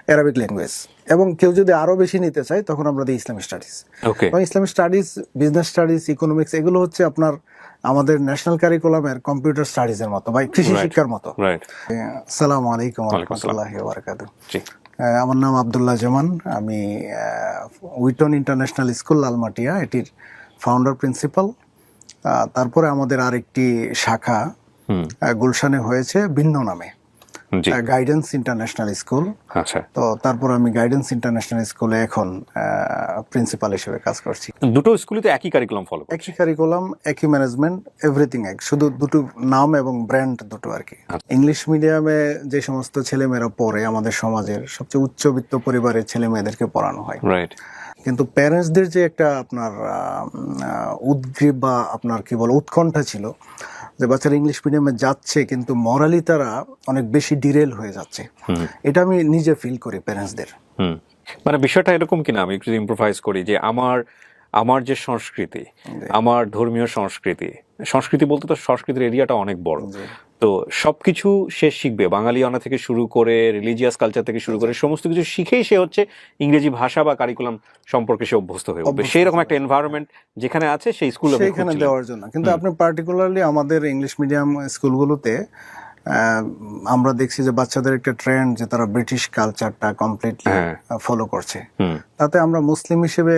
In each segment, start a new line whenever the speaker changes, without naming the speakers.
Arabic language, এবং কেউ যদি আরো বেশি নিতে চায় তখন আমরা দিই ইসলামিক স্টাডিজ। এবং Islamic studies, business studies, economics, এগুলো হচ্ছে আপনার আমাদের ন্যাশনাল কারিকুলামের কম্পিউটার স্টাডিজের মতো বা কৃষি শিক্ষার মতো। আসসালামু আলাইকুম ওয়া রাহমাতুল্লাহি ওয়া বারাকাতুহু। আমার নাম আব্দুল্লাহ জামান, আমি উইটন ইন্টারন্যাশনাল স্কুল লালমাটিয়া এটির ফাউন্ডার প্রিন্সিপাল। তারপরে আমাদের আরেকটি শাখা গুলশানে হয়েছে ভিন্ন নামে, গাইডেন্স ইন্টারন্যাশনাল স্কুল। তো তারপর আমি গাইডেন্স ইন্টারন্যাশনাল স্কুলে এখন প্রিন্সিপাল হিসেবে কাজ করছি।
দুটো স্কুলে তো একই কারিকুলাম ফলো করে?
একই কারিকুলাম, একই ম্যানেজমেন্ট, এভরিথিং এক, শুধু দুটো নাম এবং ব্র্যান্ড দুটো আর কি। ইংলিশ মিডিয়ামে যে সমস্ত ছেলেমেয়েরা পড়ে আমাদের সমাজের সবচেয়ে উচ্চবিত্ত পরিবারের ছেলে মেয়েদেরকে পড়ানো হয়, কিন্তু প্যারেন্টসদের যে একটা আপনার উদ্গ্রীব বা আপনার কি বলে উৎকণ্ঠা ছিল যে বাচ্চারা ইংলিশ মিডিয়ামে যাচ্ছে কিন্তু মরালি তারা অনেক বেশি ডিরেল হয়ে যাচ্ছে, এটা আমি নিজে ফিল করি প্যারেন্টসদের।
মানে বিষয়টা এরকম কিনা, আমি একটু ইম্প্রোভাইজ করি যে আমার যে সংস্কৃতি, আমার ধর্মীয় সংস্কৃতি বলতে তো সংস্কৃতির এরিয়াটা অনেক বড়, তো সবকিছু সে শিখবে বাঙালিয়ানা থেকে শুরু করে রিলিজিয়াস কালচার থেকে শুরু করে সমস্ত কিছু শিখেই সে হচ্ছে ইংরেজি ভাষা বা কারিকুলাম সম্পর্কে সে অভ্যস্ত হয়ে উঠবে। সেই রকম একটা এনভায়রনমেন্ট যেখানে আছে সেই স্কুলে
সেইখানে দেওয়ার জন্য। কিন্তু আপনি পার্টিকুলারলি আমাদের ইংলিশ মিডিয়াম স্কুলগুলোতে আমরা দেখছি যে বাচ্চাদের একটা ট্রেন্ড যে তারা ব্রিটিশ কালচারটা কমপ্লিটলি ফলো করছে, তাতে আমরা মুসলিম হিসেবে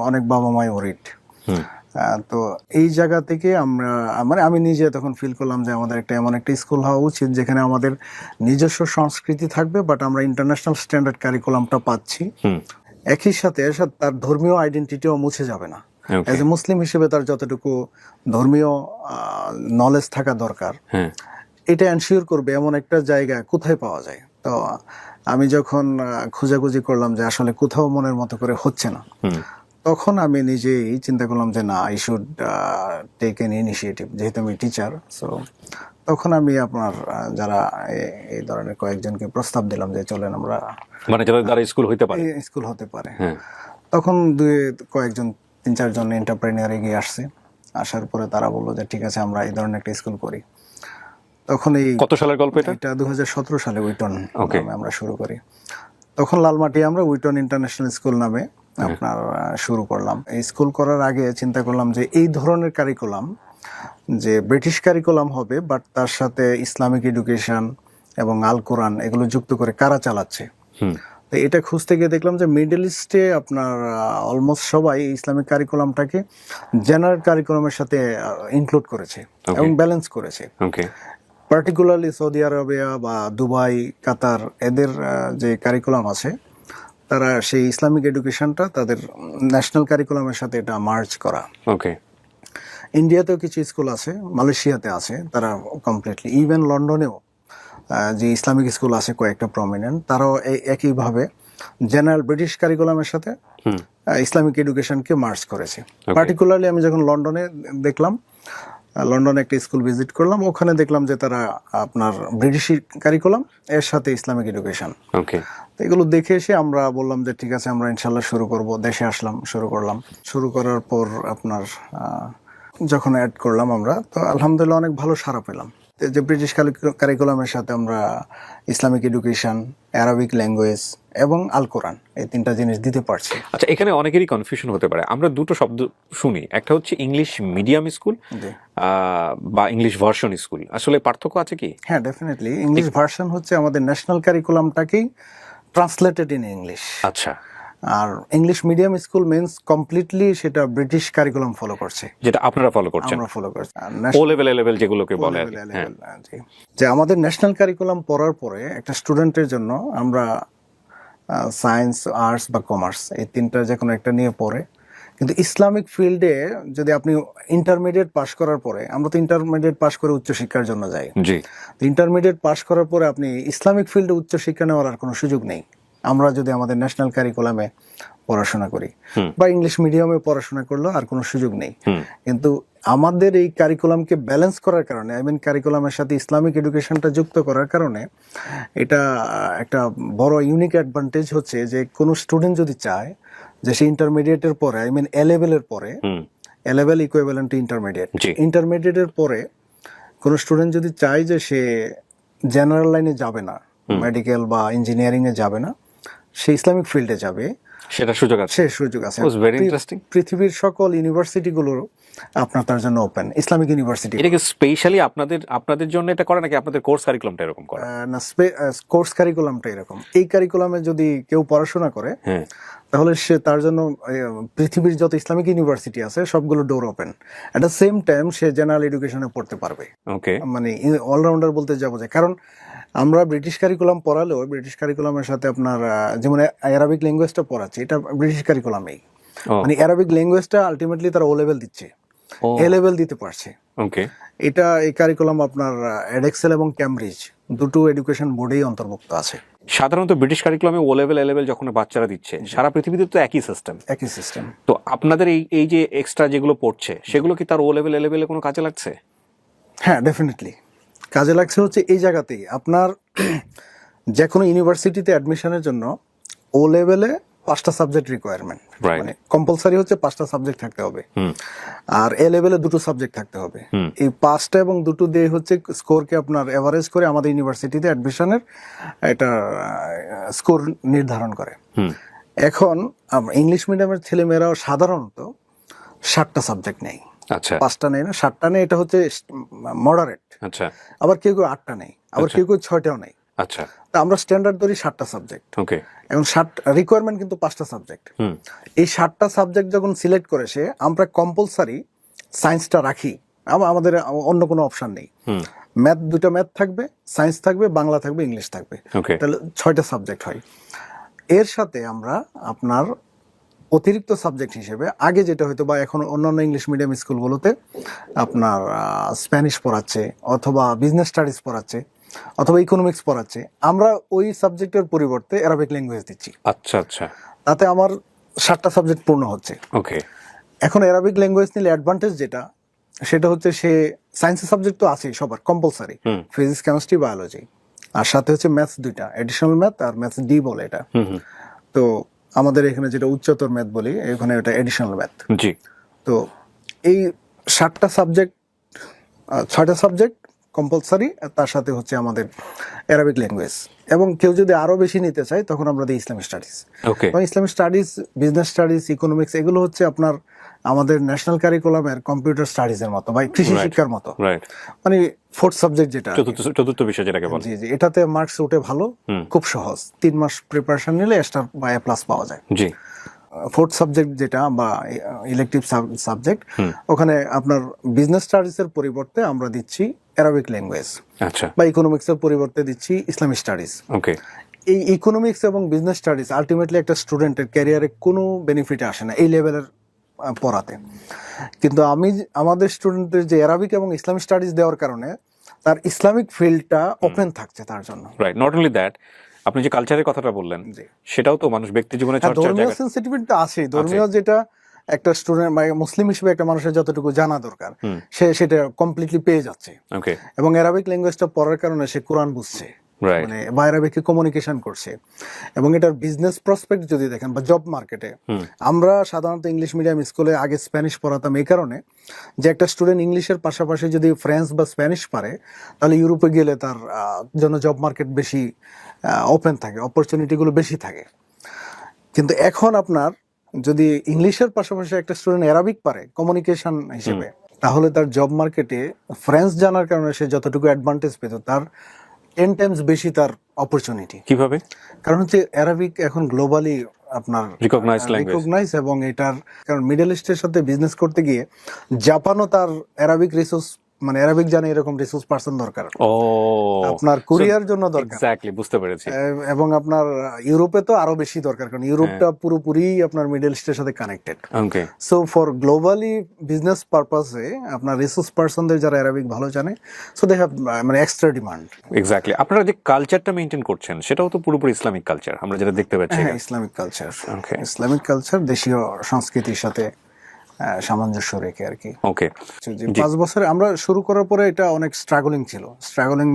অনেক বাবা মাই ওরিড। তো এই জায়গা থেকে আমরা মানে আমি নিজে তখন ফিল করলাম যে আমাদের এমন একটা স্কুল হওয়া উচিত যেখানে আমাদের নিজস্ব সংস্কৃতি থাকবে, বাট আমরা ইন্টারন্যাশনাল স্ট্যান্ডার্ড কারিকুলামটা পাচ্ছি, একই সাথে তার ধর্মীয় আইডেন্টিটিও মুছে যাবে না। এজ এ মুসলিম হিসেবে তার যতটুকু ধর্মীয় নলেজ থাকা দরকার এটা এনশিওর করবে এমন একটা জায়গা কোথায় পাওয়া যায়। তো আমি যখন খোঁজাখুঁজি করলাম যে আসলে কোথাও মনের মতো করে হচ্ছে না, তখন আমি নিজেই চিন্তা করলাম যে না, I should take an initiative, যেহেতু আমি টিচার। সো তখন আমি আপনার যারা এই ধরনের কয়েকজনকে প্রস্তাব দিলাম যে চলেন আমরা,
মানে যারা স্কুল হতে পারে।
তখন কয়েকজন 3-4 জন এন্টারপ্রেনিয়ার এগিয়ে আসছে, আসার পরে তারা বললো যে ঠিক আছে আমরা এই ধরনের একটা স্কুল করি। তখন
কত সালের গল্প এটা?
2017 সালে উইটন নামে আমরা শুরু করি। তখন লালমাটিয়া আমরা উইটন ইন্টারন্যাশনাল স্কুল নামে আপনার শুরু করলাম। এই স্কুল করার আগে চিন্তা করলাম যে এই ধরনের কারিকুলাম যে ব্রিটিশ কারিকুলাম হবে, বাট তার সাথে ইসলামিক এডুকেশন এবং আল কোরআন এগুলো যুক্ত করে কারা চালাচ্ছে। তো এটা খুঁজতে গিয়ে দেখলাম যে মিডল ইস্টে আপনার অলমোস্ট সবাই ইসলামিক কারিকুলামটাকে জেনারেল কারিকুলামের সাথে ইনক্লুড করেছে এবং ব্যালেন্স করেছে। পার্টিকুলারলি সৌদি আরবিয়া বা দুবাই, কাতার, এদের যে কারিকুলাম আছে তারা সেই ইসলামিক এডুকেশনটা তাদের ন্যাশনাল কারিকুলামের সাথে এটা মার্জ করা। ইন্ডিয়াতেও কিছু স্কুল আছে, মালয়েশিয়াতে আছে, তারা কমপ্লিটলি, ইভেন লন্ডনেও যে ইসলামিক স্কুল আছে কয়েকটা প্রমিনেন্ট, তারাও একইভাবে জেনারেল ব্রিটিশ কারিকুলামের সাথে ইসলামিক এডুকেশনকে মার্জ করেছে। পার্টিকুলারলি আমি যখন লন্ডনে দেখলাম, লন্ডনে একটা স্কুল ভিজিট করলাম, ওখানে দেখলাম যে তারা আপনার ব্রিটিশ কারিকুলাম এর সাথে ইসলামিক এডুকেশন। তো এগুলো দেখে এসে আমরা বললাম যে ঠিক আছে আমরা ইনশাল্লাহ শুরু করব। দেশে আসলাম, শুরু করার পর আপনার যখন অ্যাড করলাম আমরা, তো আলহামদুলিল্লাহ অনেক ভালো সাড়া পেলাম যে ব্রিটিশ কারিকুলামের সাথে আমরা ইসলামিক এডুকেশন, অ্যারাবিক ল্যাঙ্গুয়েজ এবং আল কোরআন এই 3টা জিনিস দিতে পারছি।
আচ্ছা, এখানে অনেকেরই কনফিউশন হতে পারে। আমরা দুটো শব্দ শুনি, একটা হচ্ছে ইংলিশ মিডিয়াম স্কুল বা ইংলিশ ভার্সন স্কুল, আসলে পার্থক্য আছে কি?
হ্যাঁ, ডেফিনেটলি। ইংলিশ ভার্সন হচ্ছে আমাদের ন্যাশনাল কারিকুলামটাকেই ট্রান্সলেটেড ইন ইংলিশ।
আচ্ছা।
আর English medium school means completely সেটা ব্রিটিশ কারিকুলাম ফলো করছে,
যেটা আপনারা ফলো করছেন।
আমরা ফলো করছি
ও লেভেল যেগুলোকে বলে।
যে আমাদের ন্যাশনাল কারিকুলাম পড়ার পরে একটা স্টুডেন্টের জন্য আমরা সায়েন্স, আর্টস বা কমার্স এই 3টা যে কোনো একটা নিয়ে পড়ে, কিন্তু ইসলামিক ফিল্ডে যদি আপনি ইন্টারমিডিয়েট পাশ করার পরে, আমরা তো ইন্টারমিডিয়েট পাশ করে উচ্চশিক্ষার জন্য যাই, ইন্টারমিডিয়েট পাশ করার পরে আপনি ইসলামিক ফিল্ডে উচ্চশিক্ষা নেওয়ার আর কোনো সুযোগ নেই। আমরা যদি আমাদের ন্যাশনাল কারিকুলামে পড়াশোনা করি বা ইংলিশ মিডিয়ামে পড়াশোনা করলেও আর কোনো সুযোগ নেই। কিন্তু আমাদের এই কারিকুলামকে ব্যালেন্স করার কারণে, আই মিন কারিকুলামের সাথে ইসলামিক এডুকেশনটা যুক্ত করার কারণে, এটা একটা বড় ইউনিক অ্যাডভান্টেজ হচ্ছে যে কোনো স্টুডেন্ট যদি চায় যে সে ইন্টারমিডিয়েটের পরে, আই মিন এ লেভেলের পরে, এ লেভেল ইকুইভ্যালেন্ট টু ইন্টারমিডিয়েটের পরে কোনো স্টুডেন্ট যদি চায় যে সে জেনারেল লাইনে যাবে না, মেডিকেল বা ইঞ্জিনিয়ারিং এ যাবে না, সে ইসলামিক ফিল্ডে যাবে,
সেটা সুযোগ আছে।
সে সুযোগ আছে।
Was very interesting.
পৃথিবীর সকল ইউনিভার্সিটিগুলো আপনার তার জন্য ওপেন, ইসলামিক ইউনিভার্সিটি।
এটা কি স্পেশালি আপনাদের জন্য এটা করে নাকি আপনাদের কোর্স কারিকুলামটা এরকম করে?
না, কোর্স কারিকুলামটা এরকম। এই কারিকুলামে যদি কেউ পড়াশোনা করে
হ্যাঁ,
তাহলে সে তার জন্য পৃথিবীর যত ইসলামিক ইউনিভার্সিটি আছে সবগুলো door open. At the same time সে জেনারেল এডুকেশনে পড়তে পারবে,
ওকে,
মানে অলরাউন্ডার বলতে যাবো যায়। কারণ আমরা ব্রিটিশ কারিকুলাম পড়ালেও ব্রিটিশ কারিকুলামের সাথে আপনার যেমন অ্যারাবিক ল্যাঙ্গুয়েজটা পড়াচ্ছে, এটা ব্রিটিশ কারিকুলামেই, মানে অ্যারাবিক ল্যাঙ্গুয়েজটা আলটিমেটলি তারা ও লেভেল দিচ্ছে, এ লেভেল দিতে পারছে।
ওকে,
এটা এই কারিকুলাম আপনার এডেক্সেল এবং ক্যামব্রিজ দুটো এডুকেশন বোর্ডেই অন্তর্ভুক্ত আছে।
সাধারণত ব্রিটিশ কারিকুলামে ও লেভেল এ লেভেল যখন বাচ্চারা দিচ্ছে, সারা পৃথিবীতে তো একই সিস্টেম।
একই সিস্টেম।
তো আপনাদের এই যে এক্সট্রা যেগুলো পড়ছে সেগুলো কি তার ও লেভেল এ লেভেলে কোনো কাজে লাগছে?
হ্যাঁ, ডেফিনেটলি কাজে লাগছে। হচ্ছে এই জায়গাতেই আপনার যে কোনো ইউনিভার্সিটিতে অ্যাডমিশনের জন্য ও লেভেলে 5টা সাবজেক্ট রিকোয়ারমেন্ট, মানে কম্পালসারি হচ্ছে 5টা সাবজেক্ট থাকতে হবে, আর এ লেভেলে 2টো সাবজেক্ট থাকতে হবে। এই 5টা এবং 2টো দিয়ে হচ্ছে স্কোরকে আপনার এভারেজ করে আমাদের ইউনিভার্সিটিতে অ্যাডমিশনের এটা স্কোর নির্ধারণ করে। এখন ইংলিশ মিডিয়ামের ছেলেমেয়েরাও সাধারণত 7টা সাবজেক্ট নেই,
আচ্ছা,
5টা নেই না, 7টা নেই, এটা হচ্ছে মডারেট।
আচ্ছা,
আবার কেউ 8টা নেই, আবার কেউ 6টাও নেই।
আচ্ছা,
তা আমরা স্ট্যান্ডার্ড ধরি 7টা সাবজেক্ট।
ওকে,
এখন রিকোয়ারমেন্ট কিন্তু 5টা সাবজেক্ট। এই 7টা সাবজেক্ট যখন সিলেক্ট করে সে, আমরা কম্পালসারি সায়েন্সটা রাখি, আমাদের অন্য কোনো অপশন নেই। ম্যাথ, 2টা ম্যাথ থাকবে, সায়েন্স থাকবে, বাংলা থাকবে, ইংলিশ থাকবে, তাহলে 6টা সাবজেক্ট হয়। এর সাথে আমরা আপনার অতিরিক্ত সাবজেক্ট হিসেবে আগে যেটা হয়তো বা এখন অন্যান্য ইংলিশ মিডিয়াম স্কুলগুলোতে আপনার স্প্যানিশ পড়াচ্ছে, অথবা বিজনেস স্টাডিজ পড়াচ্ছে, অথবা ইকোনমিক্স পড়াচ্ছে, আমরা ওই সাবজেক্টের পরিবর্তে অ্যারাবিক ল্যাঙ্গুয়েজ দিচ্ছি।
আচ্ছা, আচ্ছা,
তাতে আমার 7টা সাবজেক্ট পূর্ণ হচ্ছে।
ওকে।
এখন অ্যারাবিক ল্যাঙ্গুয়েজ নিলে অ্যাডভান্টেজ যেটা, সেটা হচ্ছে সে সায়েন্সের সাবজেক্ট তো আছেই সবার কম্পালসারি, ফিজিক্স, কেমিস্ট্রি, বায়োলজি, আর সাথে হচ্ছে ম্যাথস 2টা, এডিশনাল ম্যাথ আর ম্যাথস ডি বলে এটা। তো আমাদের এখানে যেটা উচ্চতর ম্যাথ বলি, এখানে এটা এডিশনাল ম্যাথ।
জি।
তো এই 7টা সাবজেক্ট, 6টা সাবজেক্ট কম্পালসারি, তার সাথে হচ্ছে আমাদের অ্যারাবিক ল্যাঙ্গুয়েজ। এবং কেউ যদি আরো বেশি নিতে চায় তখন আমরা দিই ইসলামিক স্টাডিজ।
ওকে,
এবং Islamic studies, business studies, economics, এগুলো হচ্ছে আপনার আমাদের ন্যাশনাল কারিকুলামের কম্পিউটার স্টাডিজের মতো বা কৃষি শিক্ষার মতো,
রাইট,
মানে 4th সাবজেক্ট যেটা,
চতুর্থ বিষয় যেটাকে বলে।
জি জি, এটাতে মার্কস উঠে ভালো, খুব সহজ, 3 মাস প্রিপারেশন নিলে স্টার বা এ প্লাস পাওয়া যায়।
জি।
4th সাবজেক্ট যেটা বা ইলেকটিভ সাবজেক্ট, ওখানে আপনার বিজনেস স্টাডিজের পরিবর্তে আমরা দিচ্ছি অ্যারাবিক ল্যাঙ্গুয়েজ,
আচ্ছা,
বা ইকোনমিক্সের পরিবর্তে দিচ্ছি ইসলামিক স্টাডিজ।
ওকে।
এই ইকোনমিক্স এবং বিজনেস স্টাডিজ আলটিমেটলি একটা স্টুডেন্টের ক্যারিয়ারে কোনো বেনিফিট আসে না এই লেভেলের পড়াতে, কিন্তু আমাদের স্টুডেন্টদের যে অ্যারাবিক এবং ইসলামিক স্টাডিজ দেওয়ার কারণে তার ইসলামিক ফিল্ডটা ওপেন থাকছে তার জন্য।
রাইট, নট অনলি দ্যাট, আপনি যে কালচারের কথাটা বললেন, সেটাও তো মানুষ ব্যক্তি জীবনে চর্চার
ধর্মীয়
জায়গা।
সেন্সিটিভিটি আছে, ধর্মীয় যেটা একটা স্টুডেন্ট বা মুসলিম হিসেবে একটা মানুষের যতটুকু জানা দরকার সে সেটা কমপ্লিটলি পেয়ে যাচ্ছে।
ওকে,
এবং অ্যারাবিক ল্যাঙ্গুয়েজটা পড়ার কারণে সে কোরআন বুঝছে,
রাইট,
মানে বা অ্যারাবিকে কমিউনিকেশন করছে। এবং এটার বিজনেস প্রসপেক্ট যদি দেখেন বা জব মার্কেটে, আমরা সাধারণত ইংলিশ মিডিয়াম স্কুলে আগে স্প্যানিশ পড়াতাম এই কারণে যে একটা স্টুডেন্ট ইংলিশের পাশাপাশি যদি ফ্রেঞ্চ বা স্প্যানিশ পারে তাহলে ইউরোপে গেলে তার জন্য জব মার্কেট বেশি ওপেন থাকে, অপরচুনিটিগুলো বেশি থাকে। কিন্তু এখন আপনার যদি ইংলিশের পাশাপাশি একটা স্টুডেন্ট অ্যারাবিক পারে কমিউনিকেশন হিসেবে, তাহলে তার জব মার্কেটে ফ্রেঞ্চ জানার কারণে সে যতটুকু অ্যাডভান্টেজ পেত তার 10 টাইমস বেশি তার অপরচুনিটি।
কিভাবে?
কারণ হচ্ছে অ্যারাবিক এখন গ্লোবালি আপনার রিকগনাইজ, এবং এটার কারণ মিডল ইস্টের সাথে বিজনেস করতে গিয়ে জাপানও তার অ্যারাবিক রিসোর্স, মানে অ্যারাবিক জানে এরকম রিসোর্স পারসন দরকার, আপনার কোরিয়ার জন্য দরকার।
এক্স্যাক্টলি, বুঝতে পেরেছি।
এবং আপনার ইউরোপে তো আরো বেশি দরকার, কারণ ইউরোপটা পুরোপুরি আপনার মিডল ইস্টের সাথে connected.
Okay,
so for globally business পারপাসে আপনার রিসোর্স পারসনদের যারা অ্যারাবিক ভালো জানে, সো দে হ্যাভ মানে এক্সট্রা ডিমান্ড।
এক্স্যাক্টলি। আপনারা যে কালচারটা মেইনটেইন করছেন সেটাও তো পুরোপুরি ইসলামিক কালচার, আমরা যেটা দেখতে পাচ্ছি।
হ্যাঁ, ইসলামিক কালচার,
ওকে,
ইসলামিক কালচার দেশীয় সংস্কৃতির সাথে সামঞ্জস্য রেখে আর কি।
ওকে,
5 বছরে আমরা শুরু করার পরে এটা অনেক স্ট্রাগলিং ছিল,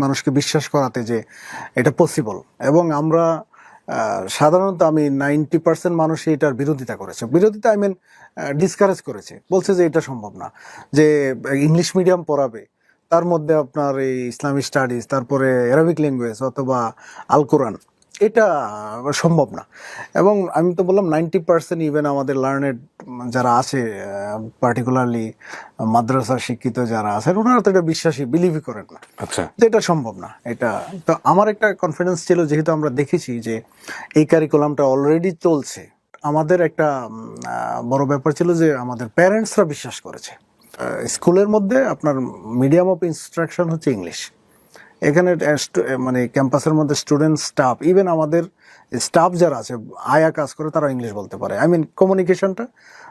মানুষকে বিশ্বাস করাতে যে এটা পসিবল। এবং আমরা সাধারণত আমি 90% মানুষ এটার বিরোধিতা করেছে, আই মিন ডিসকারেজ করেছে, বলছে যে এটা সম্ভব না, যে ইংলিশ মিডিয়াম পড়াবে তার মধ্যে আপনার এই ইসলামিক স্টাডিজ, তারপরে অ্যারাবিক ল্যাঙ্গুয়েজ অথবা আল কোরআন, এটা সম্ভব না। এবং আমি তো বললাম 90% ইভেন আমাদের লার্নেড যারা আছে, পার্টিকুলারলি মাদ্রাসা শিক্ষিত যারা আছেন, ওনারা তো এটা বিলিভই করেন না,
আচ্ছা,
যে এটা সম্ভব না। এটা তো আমার একটা কনফিডেন্স ছিল, যেহেতু আমরা দেখেছি যে এই কারিকুলামটা অলরেডি চলছে। আমাদের একটা বড় ব্যাপার ছিল যে আমাদের প্যারেন্টসরা বিশ্বাস করেছে। স্কুলের মধ্যে আপনার মিডিয়াম অফ ইনস্ট্রাকশন হচ্ছে ইংলিশ। এখানে মানে ক্যাম্পাসের মধ্যে স্টুডেন্ট, স্টাফ, ইভেন আমাদের স্টাফ যারা আছে আয়া কাজ করে, তারা ইংলিশ বলতে পারে। আই মিন কমিউনিকেশনটা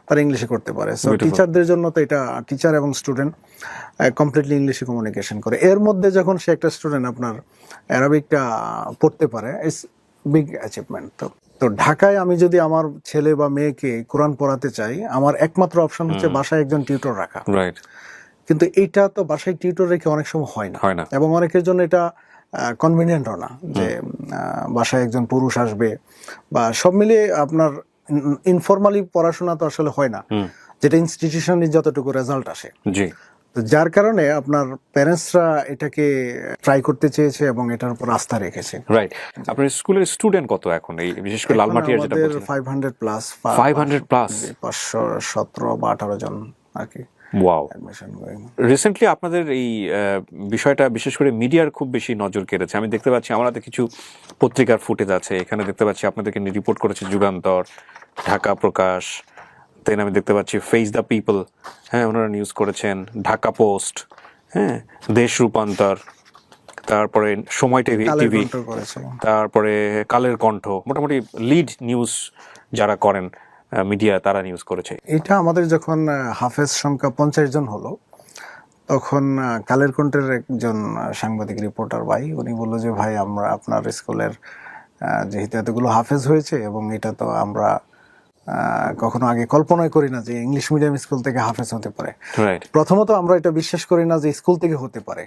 তারা ইংলিশে করতে পারে। সো টিচারদের জন্য তো এটা, টিচার এবং স্টুডেন্ট কমপ্লিটলি ইংলিশে কমিউনিকেশন করে। এর মধ্যে যখন সে একটা স্টুডেন্ট আপনার অ্যারাবিকটা পড়তে পারে, ইটস বিগ অ্যাচিভমেন্ট। তো ঢাকায় আমি যদি আমার ছেলে বা মেয়েকে কোরআন পড়াতে চাই, আমার একমাত্র অপশন হচ্ছে বাসায় একজন টিউটর রাখা।
রাইট।
কিন্তু এইটা তো বাসায় টিউটর রেখে অনেক সময় হয় না, এবং অনেকের জন্য এটা কনভিনিয়েন্টও না যে বাসায় একজন পুরুষ আসবে, বা সব মিলিয়ে আপনার ইনফরমালি পড়াশোনা তো আসলে হয় না, যেটা ইনস্টিটিউশনে যতটুকু রেজাল্ট আসে।
জি।
তো যার কারণে আপনার প্যারেন্টসরা এটাকে ট্রাই করতে চেয়েছে এবং এটার উপর আস্থা রেখেছে।
রাইট। আপনার স্কুলের স্টুডেন্ট কত এখন, এই বিশেষ করে লালমাটিয়ার যেটা বলছেন?
500 প্লাস। 517 বা 18 জন আর কি।
ওয়াও। রিসেন্টলি আপনাদের এই বিষয়টা বিশেষ করে মিডিয়ার খুব বেশি নজর কেড়েছে। আমি দেখতে পাচ্ছি, আমাদের কিছু পত্রিকার ফুটেজ আছে, এখানে দেখতে পাচ্ছি আপনাদেরকে রিপোর্ট করেছে যুগান্তর, ঢাকা প্রকাশ, দেন আমি দেখতে পাচ্ছি ফেস দ্য পিপল, হ্যাঁ ওনারা নিউজ করেছেন, ঢাকা পোস্ট, হ্যাঁ দেশ রূপান্তর, তারপরে সময় টিভি, তারপরে কালের কণ্ঠ, মোটামুটি লিড নিউজ যারা করেন মিডিয়া, তারা নিউজ করেছে।
এটা আমাদের যখন হাফেজ সংখ্যা 50 জন হলো, তখন কালের কণ্ঠের একজন সাংবাদিক রিপোর্টার ভাই, উনি বললো যে ভাই, আমরা আপনার স্কুলের যেহেতু এতগুলো হাফেজ হয়েছে, এবং এটা তো আমরা কখনো আগে কল্পনাই করি না যে ইংলিশ মিডিয়াম স্কুল থেকে হাফেজ হতে পারে। প্রথমত আমরা এটা বিশ্বাস করি না যে স্কুল থেকে হতে পারে,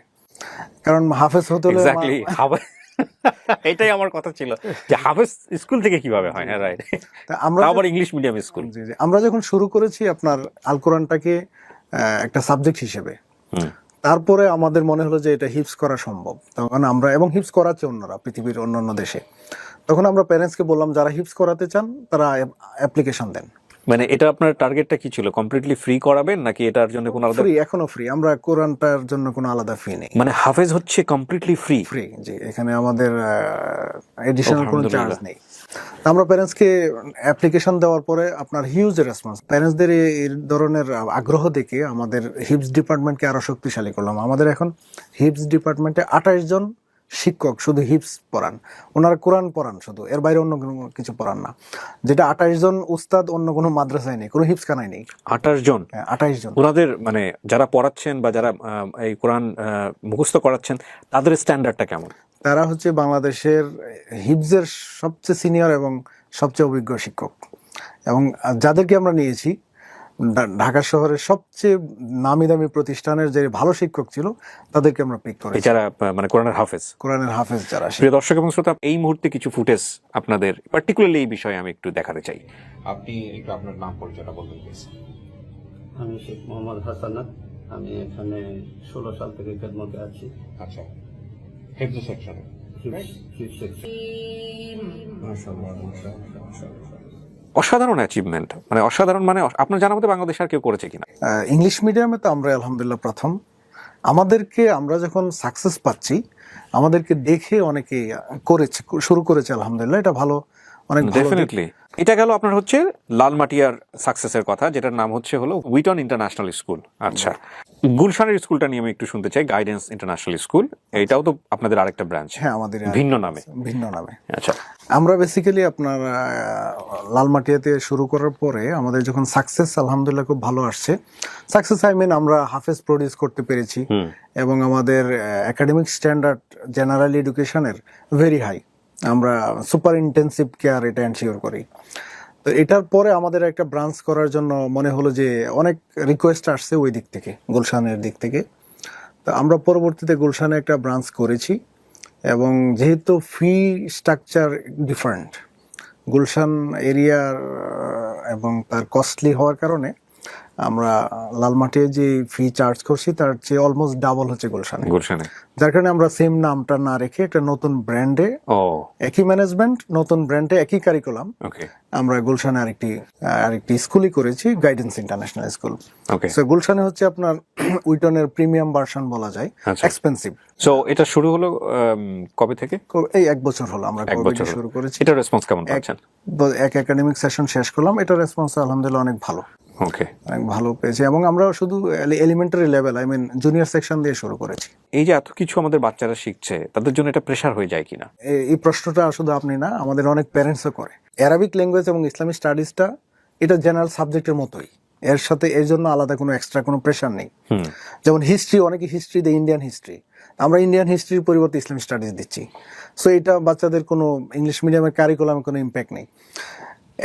কারণ হাফেজ হতে হলে
এটাই আমার কথা ছিল যে হাফেজ স্কুল থেকে কিভাবে হয়। হ্যাঁ রাইট। আমরা আবার ইংলিশ মিডিয়াম স্কুল,
আমরা যখন শুরু করেছি আপনার আল কোরআনটাকে একটা সাবজেক্ট হিসেবে, তারপরে আমাদের মনে হলো যে এটা হিপস করা সম্ভব। তখন আমরা, এবং হিপস করাচ্ছে অন্যরা পৃথিবীর অন্যান্য দেশে, তখন আমরা প্যারেন্টসকে বললাম যারা হিপস করাতে চান তারা অ্যাপ্লিকেশন দেন।
মানে এটা আপনার টার্গেটটা কি ছিল? কমপ্লিটলি ফ্রি করাবেন নাকি এটার জন্য কোনো আলাদা?
ফ্রি, এখনো ফ্রি। আমরা কোরআনটার জন্য কোনো আলাদা ফি নেই।
মানে হাফেজ হচ্ছে কমপ্লিটলি ফ্রি?
ফ্রি, জি। এখানে আমাদের এডিশনাল কোনো চার্জ নেই। আমরা প্যারেন্টসকে অ্যাপ্লিকেশন দেওয়ার পরে আপনার হিউজ রেসপন্স, প্যারেন্টসদের এই ধরনের আগ্রহ দেখে আমাদের হিপস ডিপার্টমেন্টকে আরো শক্তিশালী করলাম। আমাদের এখন হিপস ডিপার্টমেন্টে 28 জন শিক্ষক শুধু হিপস পড়ান, ওনারা কোরআন পড়ান শুধু, এর বাইরে অন্য কোনো কিছু পড়ান না। যেটা 28 জন উস্তাদ অন্য কোনো মাদ্রাসায় নেই, কোনো হিপস খানায় নেই।
28 জন?
28 জন।
ওনাদের মানে যারা পড়াচ্ছেন বা যারা এই কোরআন মুখস্থ করাচ্ছেন, তাদের স্ট্যান্ডার্ডটা কেমন?
তারা হচ্ছে বাংলাদেশের হিপসের সবচেয়ে সিনিয়র এবং সবচেয়ে অভিজ্ঞ শিক্ষক, এবং যাদেরকে আমরা নিয়েছি ঢাকা শহরের সবচেয়ে নামি দামি প্রতিষ্ঠানের যে ভালো শিক্ষক ছিল, তাদেরকে আমরা পিক করেছি,
যারা মানে কোরআনের হাফেজ যারা।
প্রিয়
দর্শক এবং শ্রোতা, এই মুহূর্তে কিছু ফুটেজ আপনাদের পার্টিকুলারলি এই বিষয়ে আমি একটু দেখাতে চাই। আপনি একটু আপনার নাম পরিচয়টা বলবেন প্লিজ?
আমি শেখ মোহাম্মদ হাসানাত, আমি এখানে 16 সাল থেকে খেদমতে আছি।
আচ্ছা, হিফজ সেকশনে? অসাধারণ অ্যাচিভমেন্ট, মানে অসাধারণ। মানে আপনার জানার মধ্যে বাংলাদেশ আর কেউ করেছে কিনা?
ইংলিশ মিডিয়ামে তো আমরা আলহামদুলিল্লাহ প্রথম। আমাদেরকে, আমরা যখন সাকসেস পাচ্ছি, আমাদেরকে দেখে অনেকে করেছে, শুরু করেছে, আলহামদুলিল্লাহ। এটা ভালো, অনেক
ডেফিনেটলি। এটা গেল আপনার হচ্ছে লালমাটিয়ার সাকসেসের কথা, যেটার নাম হলো উইটন ইন্টারন্যাশনাল স্কুল। আচ্ছা, গুলশানের স্কুলটা নিয়ে আমি একটু শুনতে চাই, গাইডেন্স ইন্টারন্যাশনাল স্কুল। এটাও তো আপনাদের আরেকটা ব্রাঞ্চ?
হ্যাঁ, আমাদের
ভিন্ন নামে। আচ্ছা,
আমরা বেসিক্যালি আপনার লালমাটিয়াতে শুরু করার পরে আমাদের যখন সাকসেস আলহামদুলিল্লাহ খুব ভালো আসছে, সাকসেস আই মিন আমরা হাফেজ প্রডিউস করতে পেরেছি, এবং আমাদের একাডেমিক স্ট্যান্ডার্ড জেনারেল এডুকেশনের ভেরি হাই। আমরা সুপার ইন্টেন্সিভ কেয়ার এটা এনশিওর করি। তো এটার পরে আমাদের একটা ব্রাঞ্চ করার জন্য মনে হলো যে অনেক রিকোয়েস্ট আসছে ওই দিক থেকে, গুলশানের দিক থেকে। তো আমরা পরবর্তীতে গুলশানে একটা ব্রাঞ্চ করেছি, এবং যেহেতু ফি স্ট্রাকচার ডিফারেন্ট গুলশান এরিয়ার এবং তার কস্টলি হওয়ার কারণে আমরা লালমাটিয়ে যে ফি চার্জ করছি তার চেয়ে অলমোস্ট ডাবল হচ্ছে গুলশানে, যার কারণে আমরা সেম নামটা না রেখে একটা নতুন ব্র্যান্ডে, একই ম্যানেজমেন্ট, নতুন ব্র্যান্ডে একই কারিকুলাম, আমরা গুলশানে আরেকটি স্কুলই করেছি, গাইডেন্স ইন্টারন্যাশনাল স্কুল। সো গুলশানে হচ্ছে আপনার উইটনের প্রিমিয়াম ভার্সন বলা যায়, এক্সপেন্সিভ।
সো এটা শুরু হলো কবে থেকে?
এই 1 বছর হলো আমরা শুরু করেছি।
এটা রেসপন্স কেমন পাচ্ছেন?
এক একাডেমিক সেশন শেষ করলাম, এটা রেসপন্স আলহামদুলিল্লাহ অনেক ভালো। অনেক ভালো পেয়েছি, এবং আমরা শুধু এলিমেন্টারি লেভেল, জুনিয়র সেকশন দিয়ে শুরু করেছি।
এই যে এত কিছু আমাদের বাচ্চারা শিখছে, তাদের জন্য এটা প্রেসার হয়ে যায় কিনা?
এই প্রশ্নটা শুধু আপনি না, আমাদের অনেক প্যারেন্টসও করে। অ্যারাবিক ল্যাঙ্গুয়েজ এবং ইসলামিক স্টাডিজটা এটা জেনারেল সাবজেক্টের মতোই, এর জন্য আলাদা কোনো এক্সট্রা কোনো প্রেসার নেই। যেমন হিস্ট্রি, অনেকে হিস্ট্রি দেয়, ইন্ডিয়ান হিস্ট্রি, আমরা ইন্ডিয়ান হিস্ট্রির পরিবর্তে ইসলামিক স্টাডিজ দিচ্ছি। সো এটা বাচ্চাদের কোনো ইংলিশ মিডিয়ামের কারিকুলামে কোনো ইম্প্যাক্ট নেই।